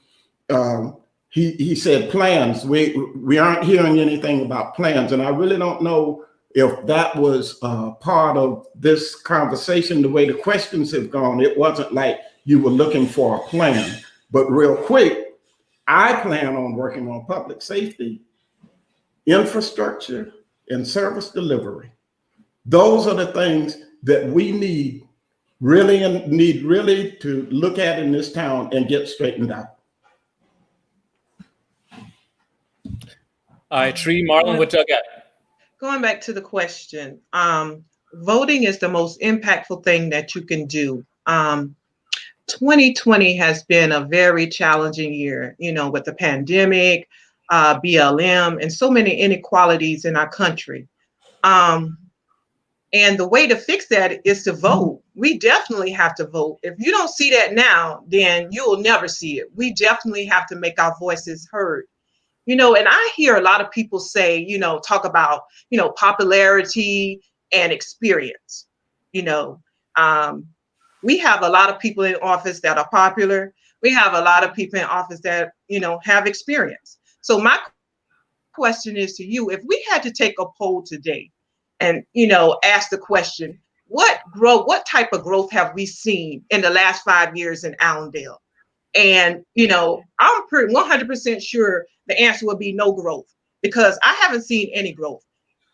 He said plans. We aren't hearing anything about plans, and I really don't know if that was part of this conversation. The way the questions have gone, it wasn't like you were looking for a plan. But real quick, I plan on working on public safety, infrastructure, and service delivery. Those are the things that we need really to look at in this town and get straightened out. All right, Tree, Marlon, what y'all got? Going back to the question, voting is the most impactful thing that you can do. 2020 has been a very challenging year, you know, with the pandemic, BLM, and so many inequalities in our country. And the way to fix that is to vote. We definitely have to vote. If you don't see that now, then you will never see it. We definitely have to make our voices heard. You know, and I hear a lot of people say, you know, talk about, you know, popularity and experience. You know, we have a lot of people in office that are popular. We have a lot of people in office that, you know, have experience. So my question is to you, if we had to take a poll today and, you know, ask the question, what type of growth have we seen in the last 5 years in Allendale? And, you know, I'm pretty 100% sure the answer will be no growth, because I haven't seen any growth,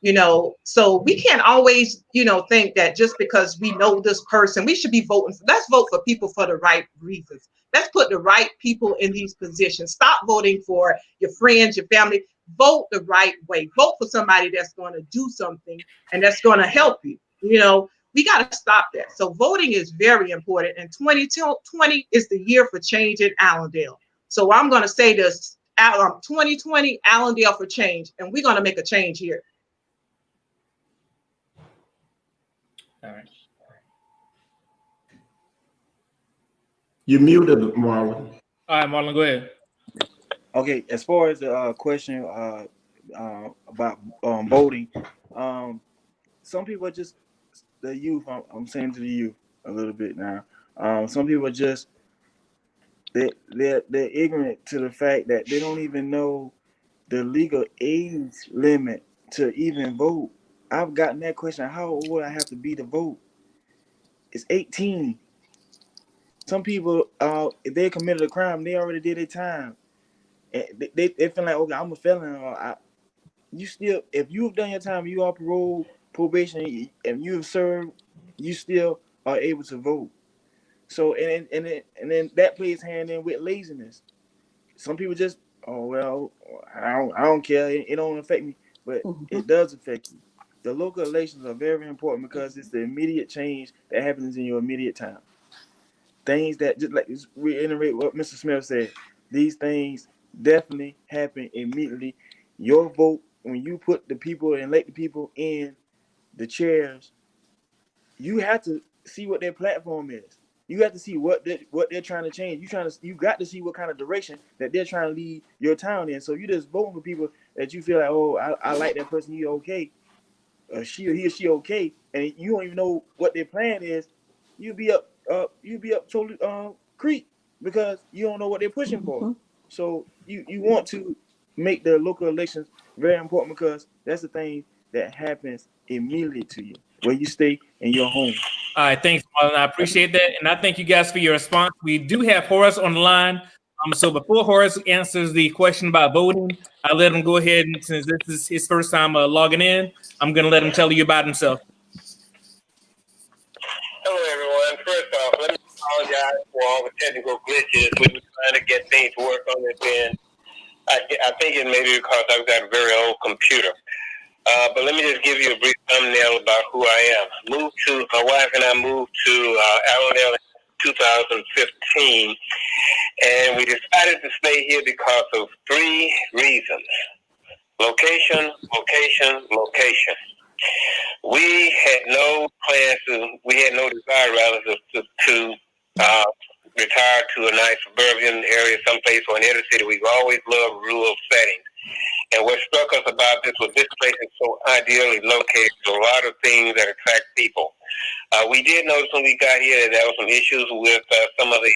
you know. So we can't always, you know, think that just because we know this person, we should be voting. Let's vote for people for the right reasons. Let's put the right people in these positions. Stop voting for your friends, your family. vote the right way. Vote for somebody that's going to do something and that's going to help you. You know, we got to stop that. So voting is very important. And 2020 is the year for change in Allendale. So I'm going to say this, 2020, Allendale for change. And we're going to make a change here. All right. You muted, Marlon. All right, Marlon, go ahead. Okay, as far as the question about voting, some people are just the youth. I'm saying to the youth a little bit now. Some people are just they're ignorant to the fact that they don't even know the legal age limit to even vote. I've gotten that question. How old would I have to be to vote? It's 18. Some people, if they committed a crime, they already did their time. And they feel like, okay, I'm a felon. Or you still, if you've done your time, you are parole, probation, and you've served, you still are able to vote. So and then that plays hand in with laziness. Some people just, oh well, I don't care. It don't affect me, but it does affect you. The local elections are very important because it's the immediate change that happens in your immediate time. Things that, just reiterate what Mr. Smith said, these things definitely happen immediately. Your vote, when you put the people and elect the people in the chairs, you have to see what their platform is. You have to see what they're trying to change. You got to see what kind of direction that they're trying to lead your town in. So you just voting for people that you feel like, oh, I like that person, he okay, he or she okay, and you don't even know what their plan is. You'll be up totally creep because you don't know what they're pushing for. So you want to make the local elections very important because that's the thing that happens immediately to you where you stay in your home. All right, thanks, Marlon. I appreciate that, and I thank you guys for your response. We do have Horace on the line. So before Horace answers the question about voting, I'll let him go ahead, and since this is his first time logging in, I'm going to let him tell you about himself. Hello, everyone. First off, let me apologize for all the technical glitches. We were trying to get things to work on this end. I think it may be because I've got a very old computer. But let me just give you a brief thumbnail about who I am. My wife and I moved to Allendale in 2015, and we decided to stay here because of 3 reasons. Location, location, location. We had no desire rather to retire to a nice suburban area, someplace or an inner city. We've always loved rural settings. And what struck us about this was this place is so ideally located. So a lot of things that attract people. We did notice when we got here that there were some issues with some of the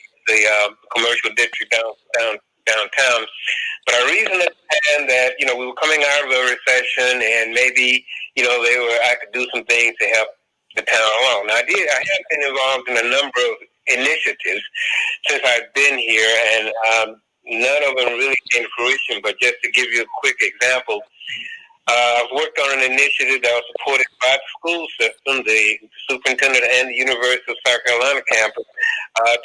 commercial district downtown. But I reasoned at the time that, we were coming out of a recession and maybe, I could do some things to help the town along. Now, I have been involved in a number of initiatives since I've been here, and none of them really came to fruition. But just to give you a quick example, I've worked on an initiative that was supported by the school system, the superintendent and the University of South Carolina campus,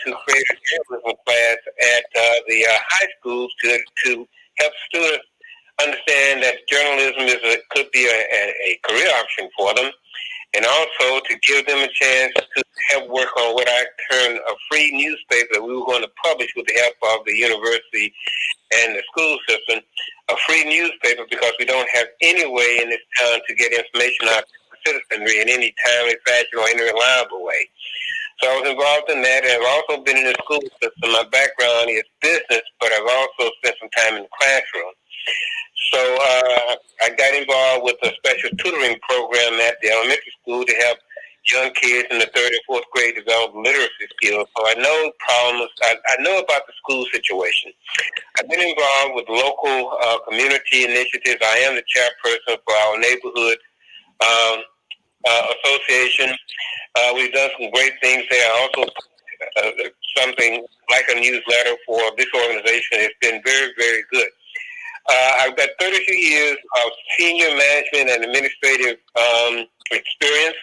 to create a journalism class at the high schools to help students understand that journalism could be a career option for them, and also to give them a chance to help work on what I termed a free newspaper that we were going to publish with the help of the university and the school system, a free newspaper because we don't have any way in this town to get information out to the citizenry in any timely fashion or any reliable way. So I was involved in that, and I've also been in the school system. My background is business, but I've also spent some time in the classroom. So I got involved with a special tutoring program at the elementary school to help young kids in the 3rd and 4th grade develop literacy skills. So I know problems. I know about the school situation. I've been involved with local community initiatives. I am the chairperson for our neighborhood association. We've done some great things there. I also something like a newsletter for this organization. It's been very, very good. I've got 32 years of senior management and administrative experience.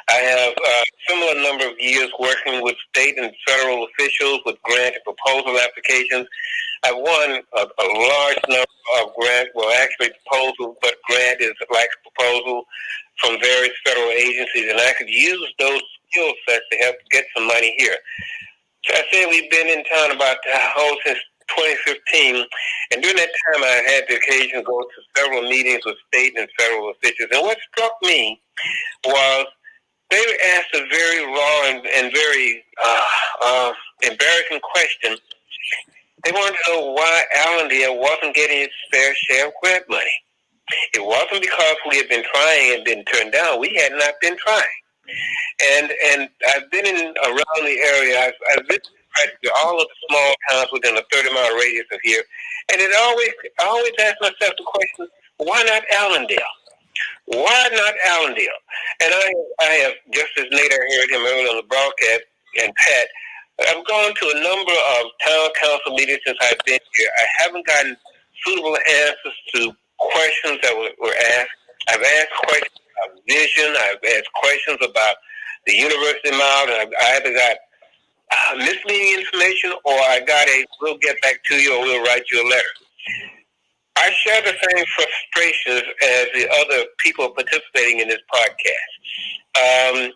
I have a similar number of years working with state and federal officials with grant and proposal applications. I won a large number of grants, well, actually proposals, but grant is like a proposal from various federal agencies, and I could use those skill sets to help get some money here. So I say we've been in town about since 2015, and during that time I had the occasion to go to several meetings with state and federal officials, and what struck me was they asked a very raw and very embarrassing question. They wanted to know why Allendale wasn't getting its fair share of grant money. It wasn't because we had been trying and been turned down. We had not been trying. And I've been around the area. I've visited practically all of the small towns within a 30-mile radius of here. And I always ask myself the question, why not Allendale? Why not Allendale? And I have, just as Nate, I heard him earlier on the broadcast, and Pat, I've gone to a number of town council meetings since I've been here. I haven't gotten suitable answers to questions that were asked. I've asked questions about vision. I've asked questions about the university mile, and I either got misleading information or I got we'll get back to you or we'll write you a letter. I share the same frustrations as the other people participating in this podcast.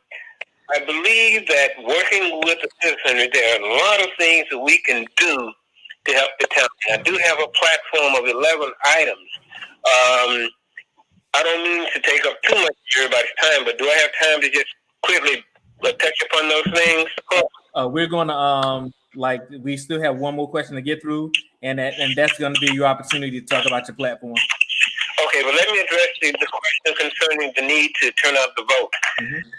I believe that working with the citizenry, there are a lot of things that we can do to help the town. I do have a platform of 11 items. I don't mean to take up too much of everybody's time, but do I have time to just quickly touch upon those things? We're going to, we still have one more question to get through, and that's going to be your opportunity to talk about your platform. Okay, but let me address the question concerning the need to turn out the vote. Mm-hmm.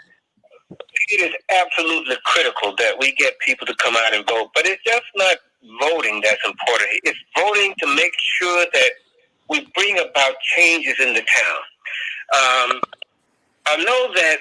It is absolutely critical that we get people to come out and vote, but it's just not voting that's important. It's voting to make sure that we bring about changes in the town. I know that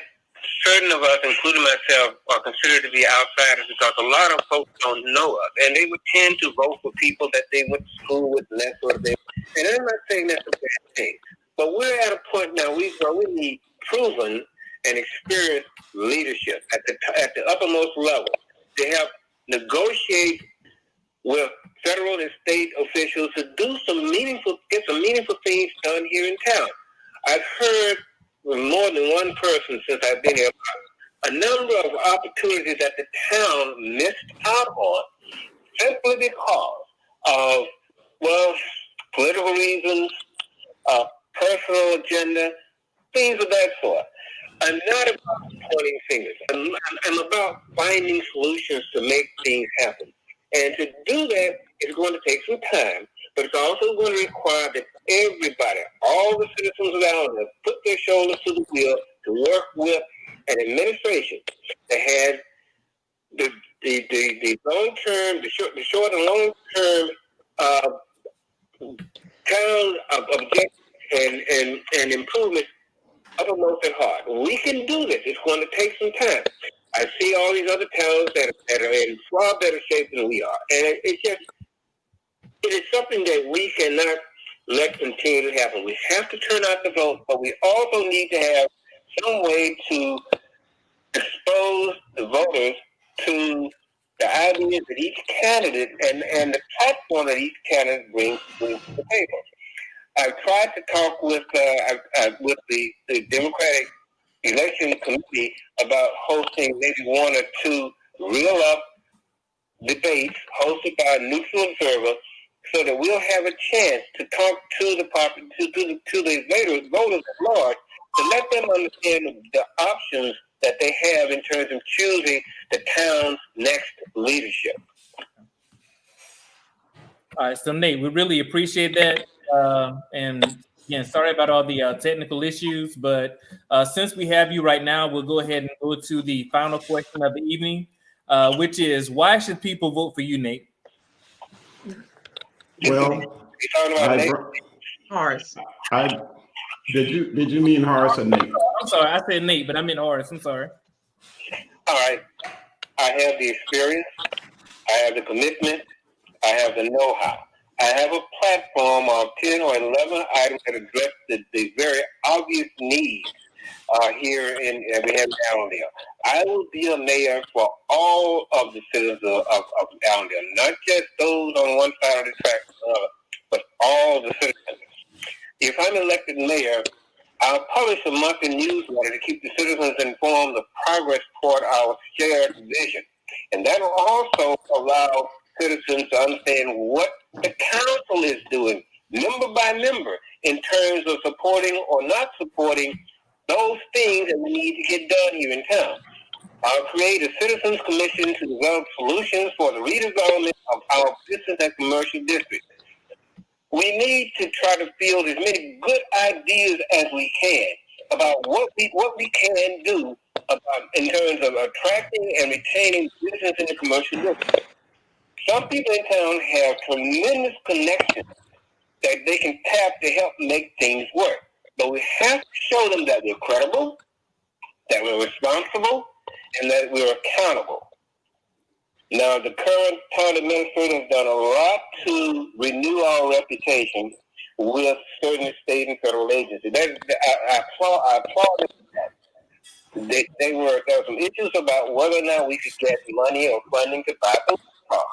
certain of us, including myself, are considered to be outsiders because a lot of folks don't know us, and they would tend to vote for people that they went to school with and that sort of thing. And I'm not saying that's a bad thing, but we're at a point now where we need proven and experienced leadership at the uppermost level to help negotiate with federal and state officials to get some meaningful things done here in town. I've heard from more than one person since I've been here about a number of opportunities that the town missed out on simply because of, political reasons, personal agenda, things of that sort. I'm not about pointing fingers. I'm about finding solutions to make things happen. And to do that is going to take some time, but it's also going to require that everybody, all the citizens of Allendale, put their shoulders to the wheel to work with an administration that has the long term, the short and long term town objectives and improvements uppermost at heart. We can do this. It's going to take some time. I see all these other towns that are in far better shape than we are. And it is something that we cannot let continue to happen. We have to turn out the vote, but we also need to have some way to expose the voters to the ideas that each candidate and the platform that each candidate brings to the table. I've tried to talk with the Democratic Election Committee about hosting maybe one or two real-up debates hosted by a neutral observer, so that we'll have a chance to talk to the voters at large, to let them understand the options that they have in terms of choosing the town's next leadership. All right, so Nate, we really appreciate that. And again, sorry about all the technical issues, but since we have you right now, we'll go ahead and go to the final question of the evening, which is, why should people vote for you, Nate? Well, Horace. Did you mean Horace or Nate? I'm sorry, I said Nate, but I meant Horace. I'm sorry. All right. I have the experience. I have the commitment. I have the know-how. I have a platform of 10 or 11 items that address the very obvious needs here we have Allendale. I will be a mayor for all of the citizens of Allendale, not just those on one side of the track, but all the citizens. If I'm elected mayor, I'll publish a monthly newsletter to keep the citizens informed of progress toward our shared vision. And that will also allow citizens to understand what the council is doing, member by member, in terms of supporting or not supporting those things that we need to get done here in town. I'll create a citizens commission to develop solutions for the redevelopment of our business and commercial districts. We need to try to field as many good ideas as we can about what we can do about in terms of attracting and retaining business in the commercial district. Some people in town have tremendous connections that they can tap to help make things work. But we have to show them that we're credible, that we're responsible, and that we're accountable. Now, the current town administrator has done a lot to renew our reputation with certain state and federal agencies. I applaud that. There were some issues about whether or not we could get money or funding to buy the car.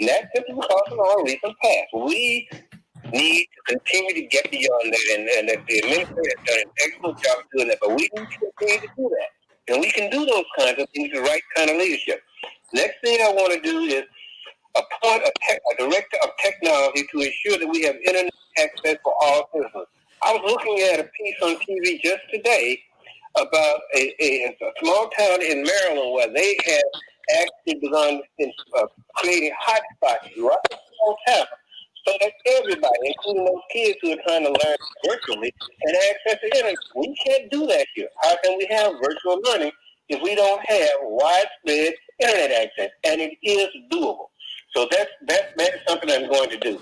And that's simply because of our recent past. We need to continue to get beyond that, and that the administrator has done an excellent job of doing that, but we need to continue to do that. And we can do those kinds of things with the right kind of leadership. Next thing I want to do is appoint a director of technology to ensure that we have internet access for all citizens. I was looking at a piece on TV just today about a small town in Maryland where they have actually begun creating hotspots right in small town, so that everybody, including those kids who are trying to learn virtually, can access the internet. We can't do that here. How can we have virtual learning if we don't have widespread internet access? And it is doable. So that is something I'm going to do.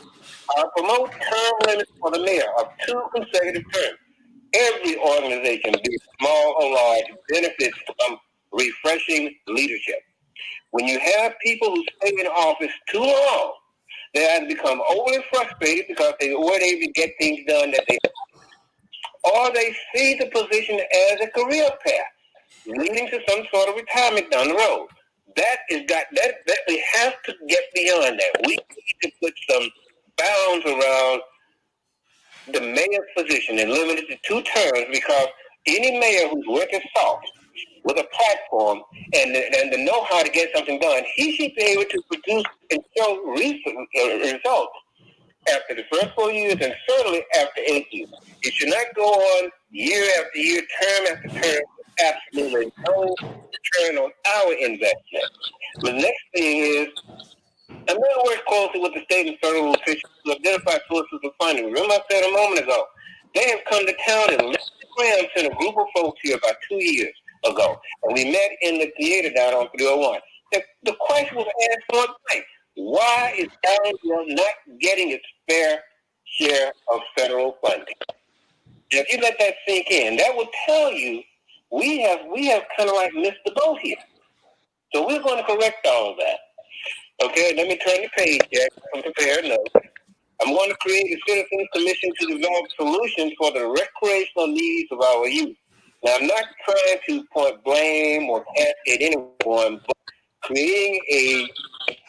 I'll promote term limits for the mayor of 2 consecutive terms. Every organization, be it small or large, benefits from refreshing leadership. When you have people who stay in office too long, they either become overly frustrated because they weren't able to get things done that they or they see the position as a career path, leading to some sort of retirement down the road. That we have to get beyond that. We need to put some bounds around the mayor's position and limit it to 2 terms, because any mayor who's working soft with a platform and the know-how to get something done, he should be able to produce and show results after the first 4 years and certainly after 8 years. It should not go on year after year, term after term, with absolutely no return on our investment. The next thing is, I'm going to work closely with the state and federal officials to identify sources of funding. Remember I said a moment ago, they have come to town and Lindsey Graham sent a group of folks here about 2 years ago, and we met in the theater down on 301. The question was asked point blank: why is Allendale not getting its fair share of federal funding? And if you let that sink in, that will tell you we have kind of like missed the boat here. So we're going to correct all of that. Okay, let me turn the page, Jack. I'm prepared notes. I'm going to create a citizens commission to develop solutions for the recreational needs of our youth. Now, I'm not trying to point blame or castigate anyone, but creating a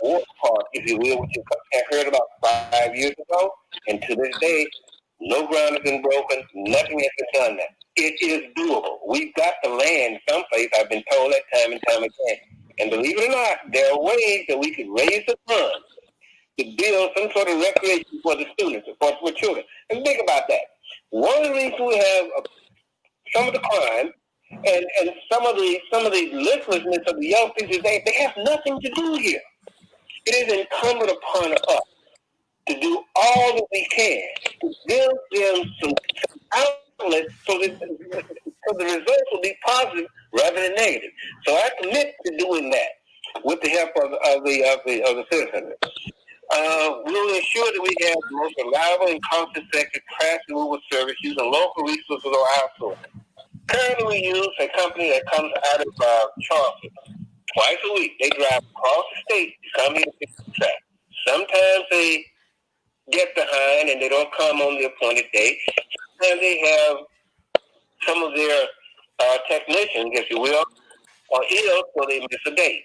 war park, if you will, which I heard about 5 years ago, and to this day, no ground has been broken, nothing has been done there. It is doable. We've got the land someplace, I've been told that time and time again. And believe it or not, there are ways that we could raise the funds to build some sort of recreation for the students, for children. And think about that. One of the reasons we have some of the crime and some of the listlessness of the young people is they have nothing to do here. It is incumbent upon us to do all that we can to build them some outlets so the results will be positive rather than negative. So I commit to doing that with the help of the citizens. We will ensure that we have the most reliable and cost-effective trash removal service using local resources or outsourcing. Currently, we use a company that comes out of Charleston. Twice a week, they drive across the state to come here to fix the trash. Sometimes they get behind and they don't come on the appointed date. Sometimes they have some of their technicians, if you will, are ill, so they miss a date.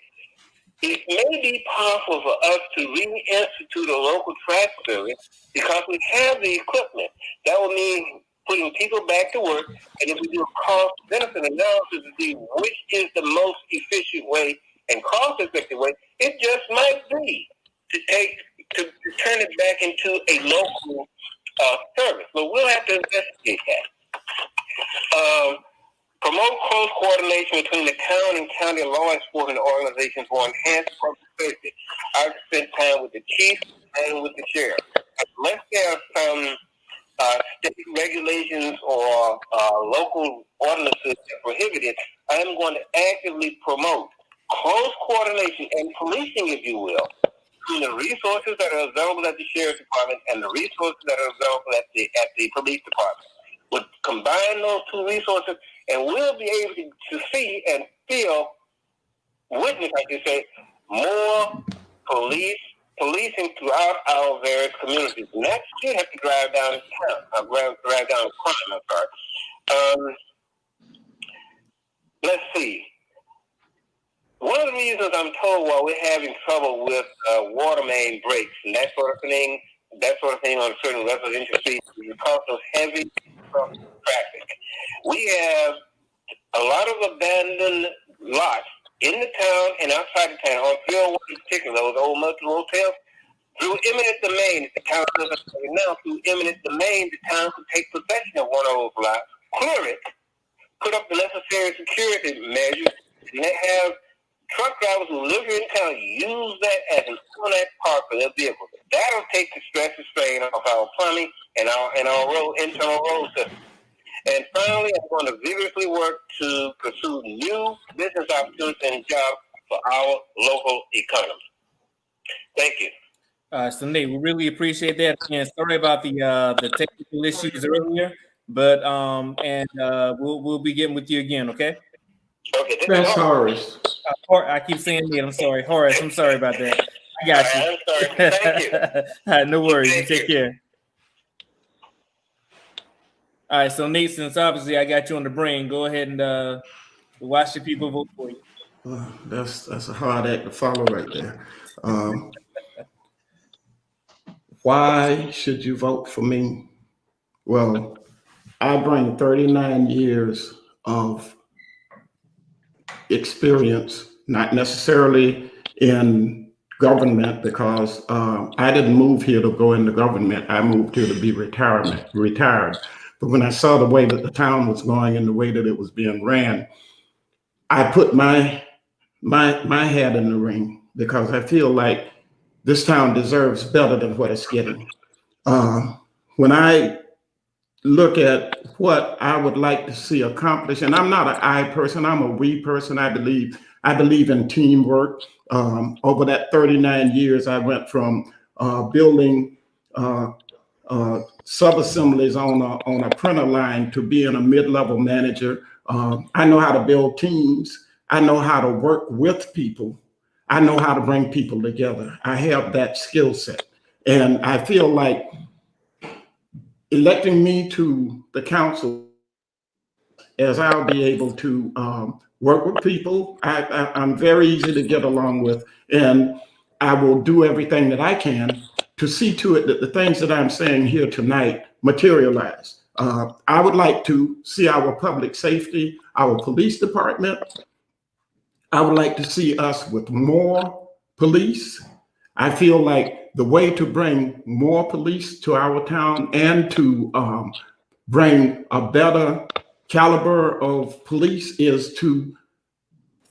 It may be possible for us to reinstitute a local track service because we have the equipment. That will mean putting people back to work, and if we do a cost-benefit analysis to see which is the most efficient way and cost-effective way, it just might be to turn it back into a local service. But we'll have to investigate that. Promote close coordination between the town and county law enforcement organizations for enhanced public safety. I've spent time with the chief and with the sheriff. Unless there are some state regulations or local ordinances that prohibit it, I am going to actively promote close coordination and policing, if you will, between the resources that are available at the sheriff's department and the resources that are available at the police department. We'll combine those two resources, and we'll be able to see and feel, witness, I can say, more policing throughout our various communities. And that should have to drive down town, drive down crime, I'm sorry. Let's see. One of the reasons I'm told why we're having trouble with water main breaks and that sort of thing on certain residential streets is because of heavy traffic. We have a lot of abandoned lots in the town and outside the town, on 301 in particular, those old multi hotels. Through eminent domain, the town doesn't now, through eminent domain, the town could take possession of one of those lots, clear it, put up the necessary security measures, and they have truck drivers who live here in town use that as an overnight park for their vehicles. That'll take the stress and strain off our plumbing and our internal road system. And finally, I'm going to vigorously work to pursue new business opportunities and jobs for our local economy. Thank you. So Nate, we really appreciate that. And sorry about the technical issues earlier, but we'll be getting with you again, okay? Okay. That's Horace. I keep saying Nate. I'm sorry, Horace. I'm sorry about that. I got you. I'm sorry. Thank you. All right, no worries. You take care. All right, so Nate, since obviously I got you on the brain, go ahead and watch the people vote for you. That's a hard act to follow right there. Why should you vote for me? Well, I bring 39 years of experience, not necessarily in government, because I didn't move here to go into government. I moved here to be retired. But when I saw the way that the town was going and the way that it was being ran, I put my hat in the ring because I feel like this town deserves better than what it's getting. When I look at what I would like to see accomplished, and I'm not an I person, I'm a we person. I believe in teamwork. Over that 39 years, I went from building sub-assemblies on a printer line to being a mid-level manager. I know how to build teams. I know how to work with people. I know how to bring people together. I have that skill set. And I feel like electing me to the council, as I'll be able to work with people, I'm very easy to get along with, and I will do everything that I can to see to it that the things that I'm saying here tonight materialize. I would like to see our public safety, our police department. I would like to see us with more police. I feel like the way to bring more police to our town and to bring a better caliber of police is to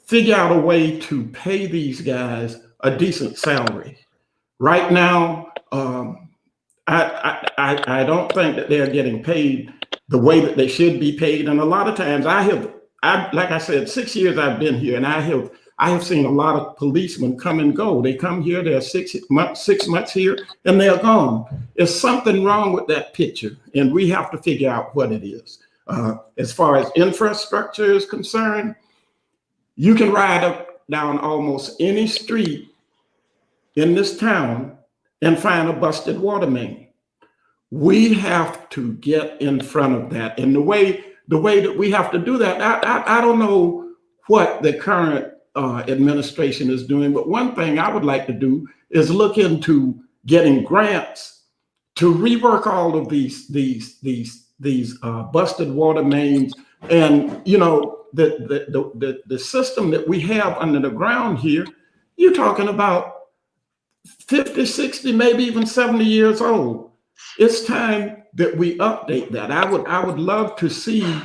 figure out a way to pay these guys a decent salary. Right now, I don't think that they're getting paid the way that they should be paid. And a lot of times like I said, 6 years I've been here, and I have seen a lot of policemen come and go. They come here, they're 6 months here, and they're gone. There's something wrong with that picture, and we have to figure out what it is. As far as infrastructure is concerned, you can ride up down almost any street in this town and find a busted water main. We have to get in front of that. And the way the way that we have to do that. I don't know what the current administration is doing, but one thing I would like to do is look into getting grants to rework all of these busted water mains, and the system that we have under the ground here. You're talking about 50, 60, maybe even 70 years old. It's time that we update that. I would love to see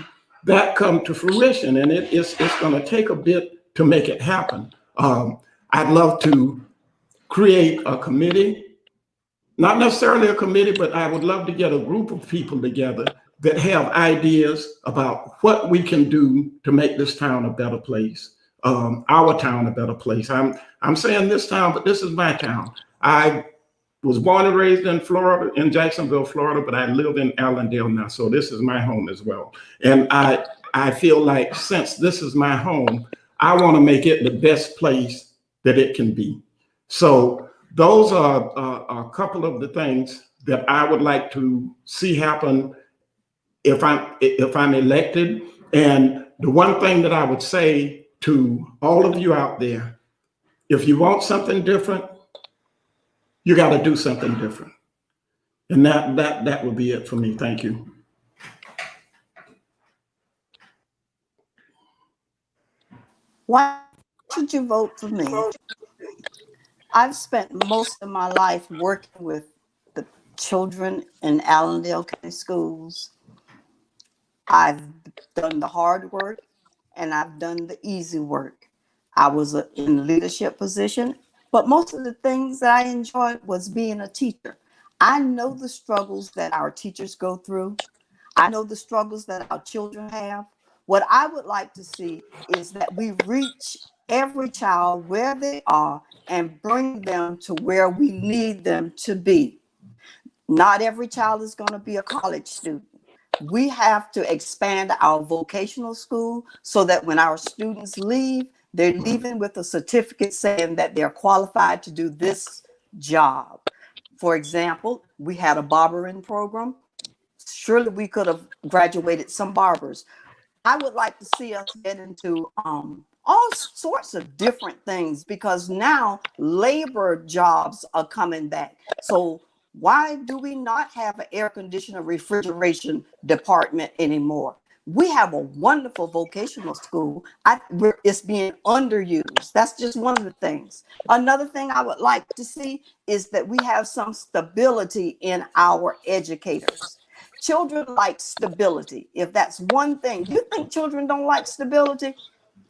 that come to fruition, and it's going to take a bit to make it happen. I'd love to create a committee, not necessarily a committee, but I would love to get a group of people together that have ideas about what we can do to make this town a better place, our town a better place. I'm saying this town, but this is my town. I was born and raised in Florida, in Jacksonville, Florida, but I live in Allendale now, so this is my home as well. And I feel like since this is my home, I want to make it the best place that it can be. So those are a couple of the things that I would like to see happen if I'm elected. And the one thing that I would say to all of you out there, if you want something different, you got to do something different. And that would be it for me. Thank you. Why should you vote for me? I've spent most of my life working with the children in Allendale County Schools. I've done the hard work and I've done the easy work. I was in leadership position, but most of the things that I enjoyed was being a teacher. I know the struggles that our teachers go through. I know the struggles that our children have. What I would like to see is that we reach every child where they are and bring them to where we need them to be. Not every child is going to be a college student. We have to expand our vocational school so that when our students leave, they're leaving with a certificate saying that they're qualified to do this job. For example, we had a barbering program. Surely we could have graduated some barbers. I would like to see us get into all sorts of different things, because now labor jobs are coming back. So why do we not have an air conditioner refrigeration department anymore? We have a wonderful vocational school. It's being underused. That's just one of the things. Another thing I would like to see is that we have some stability in our educators. Children like stability. If that's one thing, you think children don't like stability?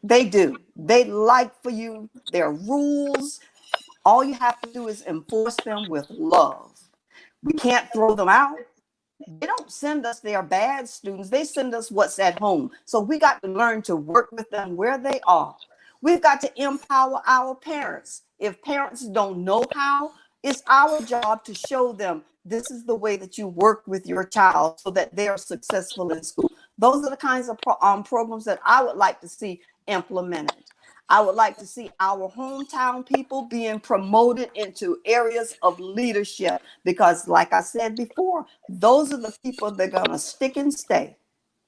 They do. They like for you, their rules. All you have to do is enforce them with love. We can't throw them out. They don't send us their bad students. They send us what's at home. So we got to learn to work with them where they are. We've got to empower our parents. If parents don't know how, it's our job to show them this is the way that you work with your child so that they are successful in school. Those are the kinds of programs that I would like to see implemented. I would like to see our hometown people being promoted into areas of leadership, because like I said before, those are the people that are going to stick and stay.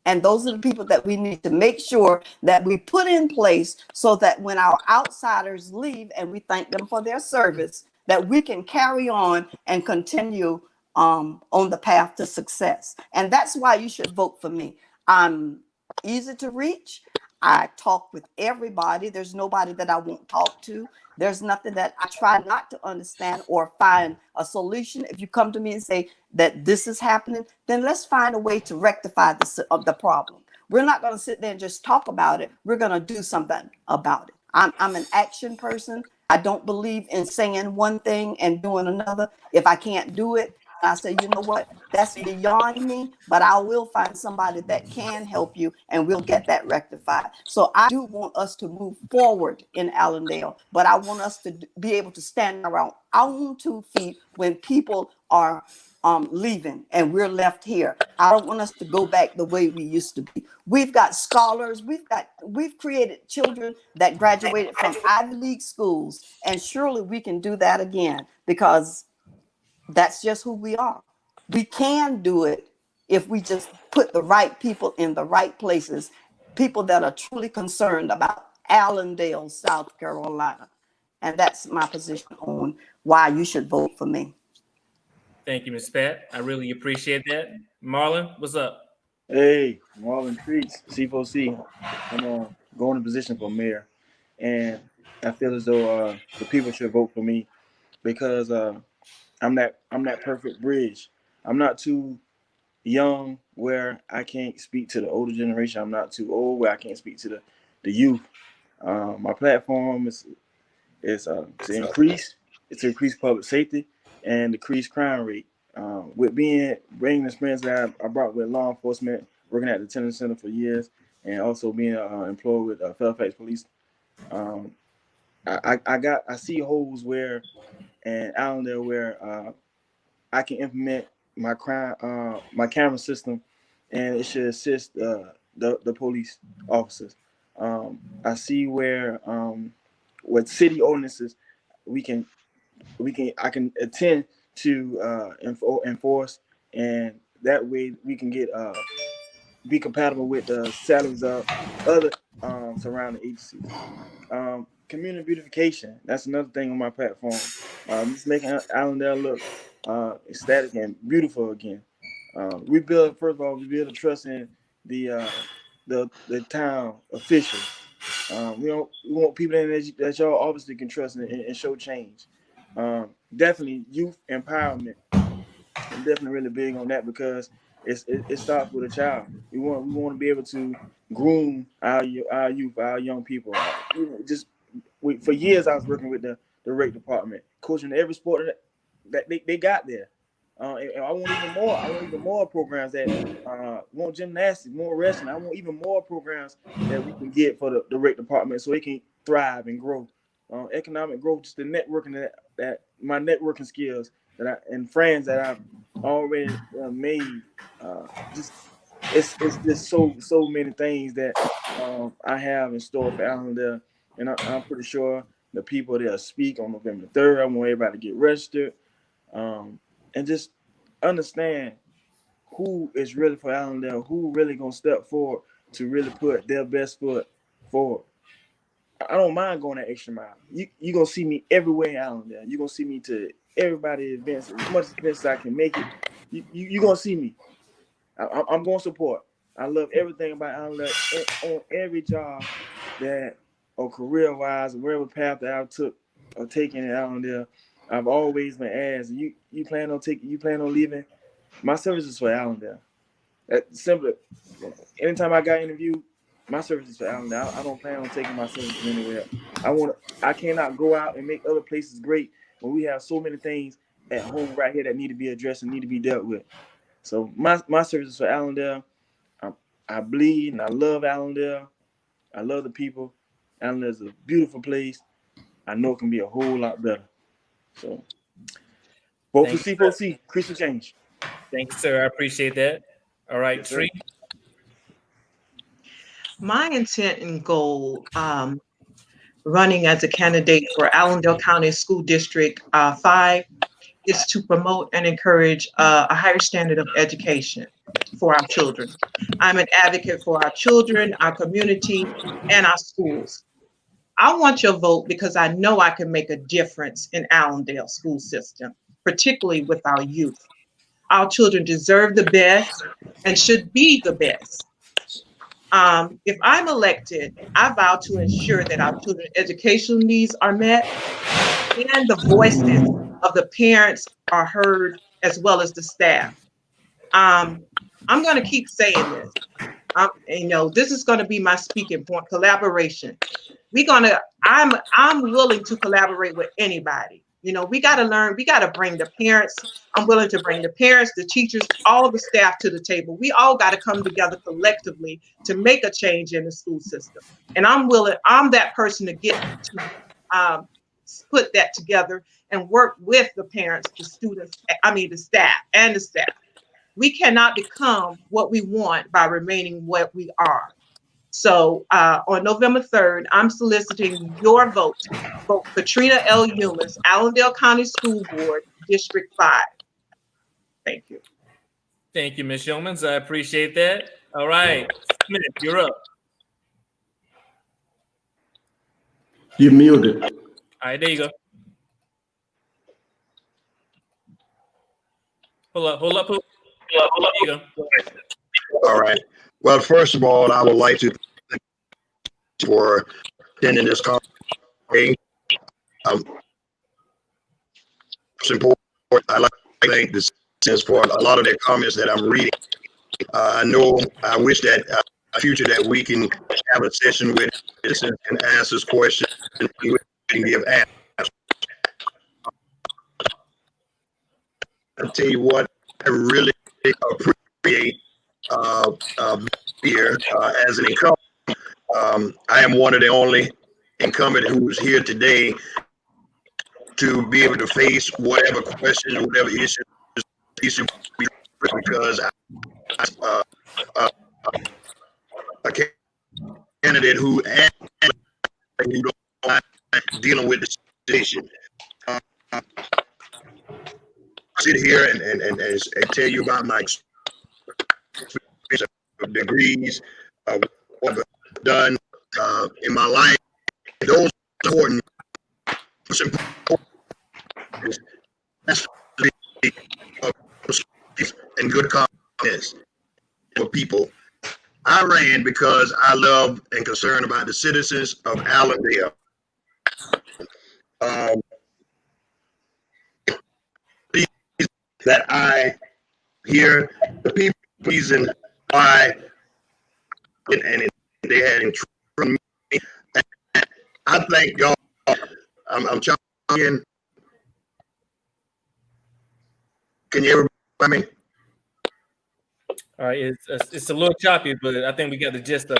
And those are the people that we need to make sure that we put in place so that when our outsiders leave and we thank them for their service, that we can carry on and continue on the path to success. And that's why you should vote for me. I'm easy to reach. I talk with everybody. There's nobody that I won't talk to. There's nothing that I try not to understand or find a solution. If you come to me and say that this is happening, then let's find a way to rectify the problem. We're not going to sit there and just talk about it. We're going to do something about it. I'm an action person. I don't believe in saying one thing and doing another. If I can't do it, I say, you know what, that's beyond me, but I will find somebody that can help you and we'll get that rectified. So I do want us to move forward in Allendale, but I want us to be able to stand around our own 2 feet when people are leaving and we're left here. I don't want us to go back the way we used to be. We've got scholars, we've created children that graduated from Ivy League schools, and surely we can do that again, because that's just who we are. We can do it if we just put the right people in the right places, people that are truly concerned about Allendale, South Carolina. And that's my position on why you should vote for me. Thank you, Ms. Pat. I really appreciate that. Marlon, what's up? Hey, Marlon Creeks, C4C. I'm going in position for mayor, and I feel as though the people should vote for me because I'm that perfect bridge. I'm not too young where I can't speak to the older generation. I'm not too old where I can't speak to the youth. My platform is to increase public safety and decrease crime rate. With bringing the experience that I brought with law enforcement, working at the detention center for years, and also being employed with Fairfax Police, um, I see holes where and Allendale where I can implement my camera system, and it should assist the police officers. I see where with city ordinances we can I can attend to enforce, and that way we can get be compatible with the salaries of other surrounding agencies. Community beautification, that's another thing on my platform. Just making Allendale look aesthetic and beautiful again. First of all, we build a trust in the town officials. We want people in there that y'all obviously can trust and show change. Definitely youth empowerment. I'm definitely really big on that because it starts with a child. We want to be able to groom our youth, our young people. For years, I was working with the rec department, coaching every sport that they got there. And I want even more. I want even more programs that want gymnastics, more wrestling. I want even more programs that we can get for the rec department so it can thrive and grow. Economic growth, just the networking that my networking skills and friends that I've already made. Just it's just so many things that I have in store for Allendale, and I'm pretty sure the people that speak on November 3rd. I want everybody to get registered, and just understand who is really for Allendale, who really gonna step forward to really put their best foot forward. I don't mind going that extra mile. You gonna see me everywhere in Allendale. You gonna see me to everybody events, as much events as I can make it. You gonna see me. I'm going to support. I love everything about Allendale on every job that, or career wise, wherever path that I took or taking in Allendale, I've always been asked, you plan on leaving? My service is for Allendale. That's simple. Anytime I got interviewed, my service is for Allendale. I don't plan on taking my services anywhere. I cannot go out and make other places great when we have so many things at home right here that need to be addressed and need to be dealt with. So my service is for Allendale. I bleed and I love Allendale. I love the people. Allendale is a beautiful place. I know it can be a whole lot better. So vote for C4C, Christian Change. Thank you, sir. I appreciate that. All right, Yes, sir. Tree. My intent and goal running as a candidate for Allendale County School District 5 is to promote and encourage a higher standard of education for our children. I'm an advocate for our children, our community, and our schools. I want your vote because I know I can make a difference in Allendale school system, particularly with our youth. Our children deserve the best and should be the best. If I'm elected, I vow to ensure that our children's educational needs are met and the voices of the parents are heard as well as the staff. I'm going to keep saying this. This is going to be my speaking point: collaboration. I'm willing to collaborate with anybody. We got to learn. We got to bring the parents. I'm willing to bring the parents, the teachers, all the staff to the table. We all got to come together collectively to make a change in the school system. And I'm that person to get to put that together and work with the parents, the students, the staff. We cannot become what we want by remaining what we are. So on November 3rd, I'm soliciting your vote. Vote Katrina L. Humans, Allendale County School Board, District 5. Thank you. Thank you, Ms. Yeomans. I appreciate that. All right, Smith, you're up. You're muted. All right, there you go. Hold up. There you go. All right. Well, first of all, I would like to thank you for attending this conference. It's important. I like to thank the citizens for a lot of their comments that I'm reading. I wish that future that we can have a session with citizens and ask us questions and we can give answers. I'll tell you what, I really appreciate here as an incumbent. I am one of the only incumbent who's here today to be able to face whatever question or whatever issue because a candidate who don't mind dealing with the situation. Sit here and tell you about my degrees, what I've done in my life. Those important. That's and good confidence for people. I ran because I love and concerned about the citizens of Allendale. That I hear the people reason why and they had entrusted me. I thank y'all. I'm trying. Can you hear me? All right, it's a little choppy, but I think we got the gist of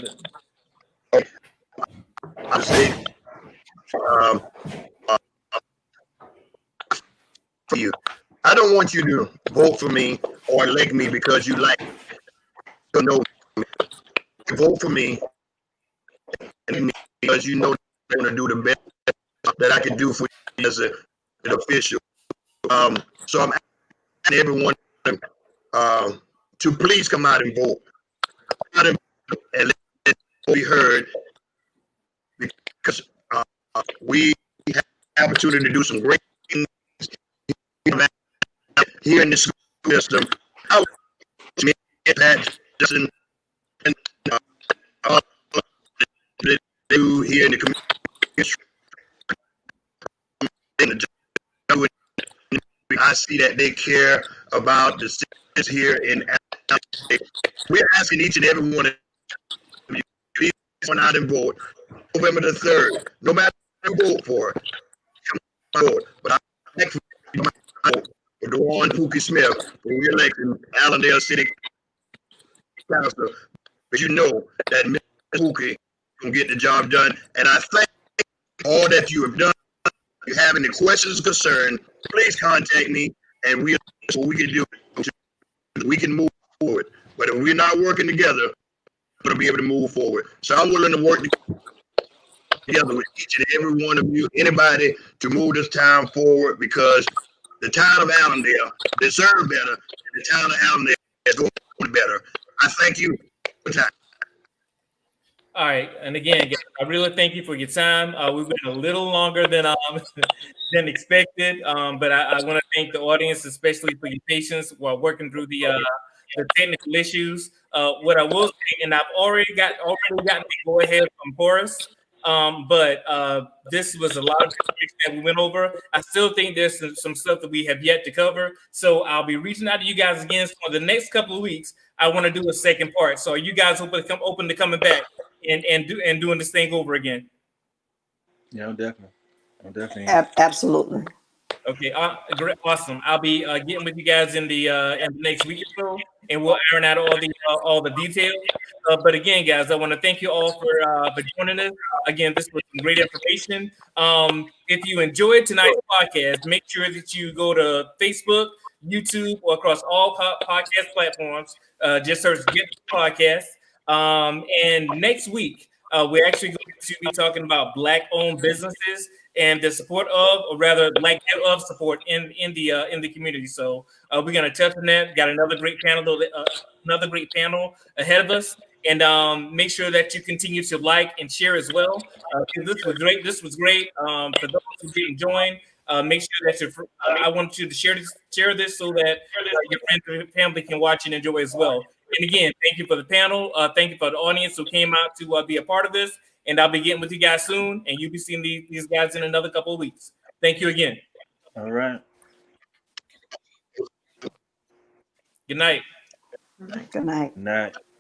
it. I say, for you, I don't want you to vote for me or elect me because you like to know me. Vote for me because you know I'm going to do the best that I can do for you as an official. So I'm asking everyone to please come out and vote. And let it be heard because we have the opportunity to do some great things here in the school system. I that doesn't do here in the community. I see that they care about the citizens here in Allendale. We're asking each and every one of you, please come out and vote. November the 3rd, no matter who you vote for, come vote. But I thank you for Dewan Pookie Smith for re-electing Allendale City Council. But you know that Mr. Pookie can get the job done. And I thank all that you have done. If you have any questions or concerns, please contact me and we can do. We can move forward. But if we're not working together, we're going to be able to move forward. So I'm willing to work together with each and every one of you, anybody, to move this town forward because the town of Allendale deserves better. And the town of Allendale is going better. I thank you for time. All right, and again, guys, I really thank you for your time. We've been a little longer than than expected, but I want to thank the audience, especially for your patience while working through the technical issues. What I will say, and I've already gotten the go ahead from Forrest, but this was a lot of information that we went over. I still think there's some stuff that we have yet to cover, so I'll be reaching out to you guys again for the next couple of weeks. I want to do a second part. So are you guys open to coming back and doing this thing over again? Yeah, I'm definitely. Absolutely. Okay, great, awesome. I'll be getting with you guys in the next week or so, and we'll iron out all the details. But again, guys, I want to thank you all for joining us. Again, this was some great information. If you enjoyed tonight's podcast, make sure that you go to Facebook, YouTube, or across all podcast platforms. Just search Get the Podcast. And next week, we're actually going to be talking about Black-owned businesses and the support of, or rather lack thereof support in the community. So we're gonna touch on that. Got another great panel ahead of us, and make sure that you continue to like and share as well. 'Cause this was great. This was great. For those who didn't join, make sure that I want you to share this so that your friends and family can watch and enjoy as well. And again, thank you for the panel. Thank you for the audience who came out to be a part of this. And I'll be getting with you guys soon, and you'll be seeing these guys in another couple of weeks. Thank you again. All right. Good night. Good night. Night.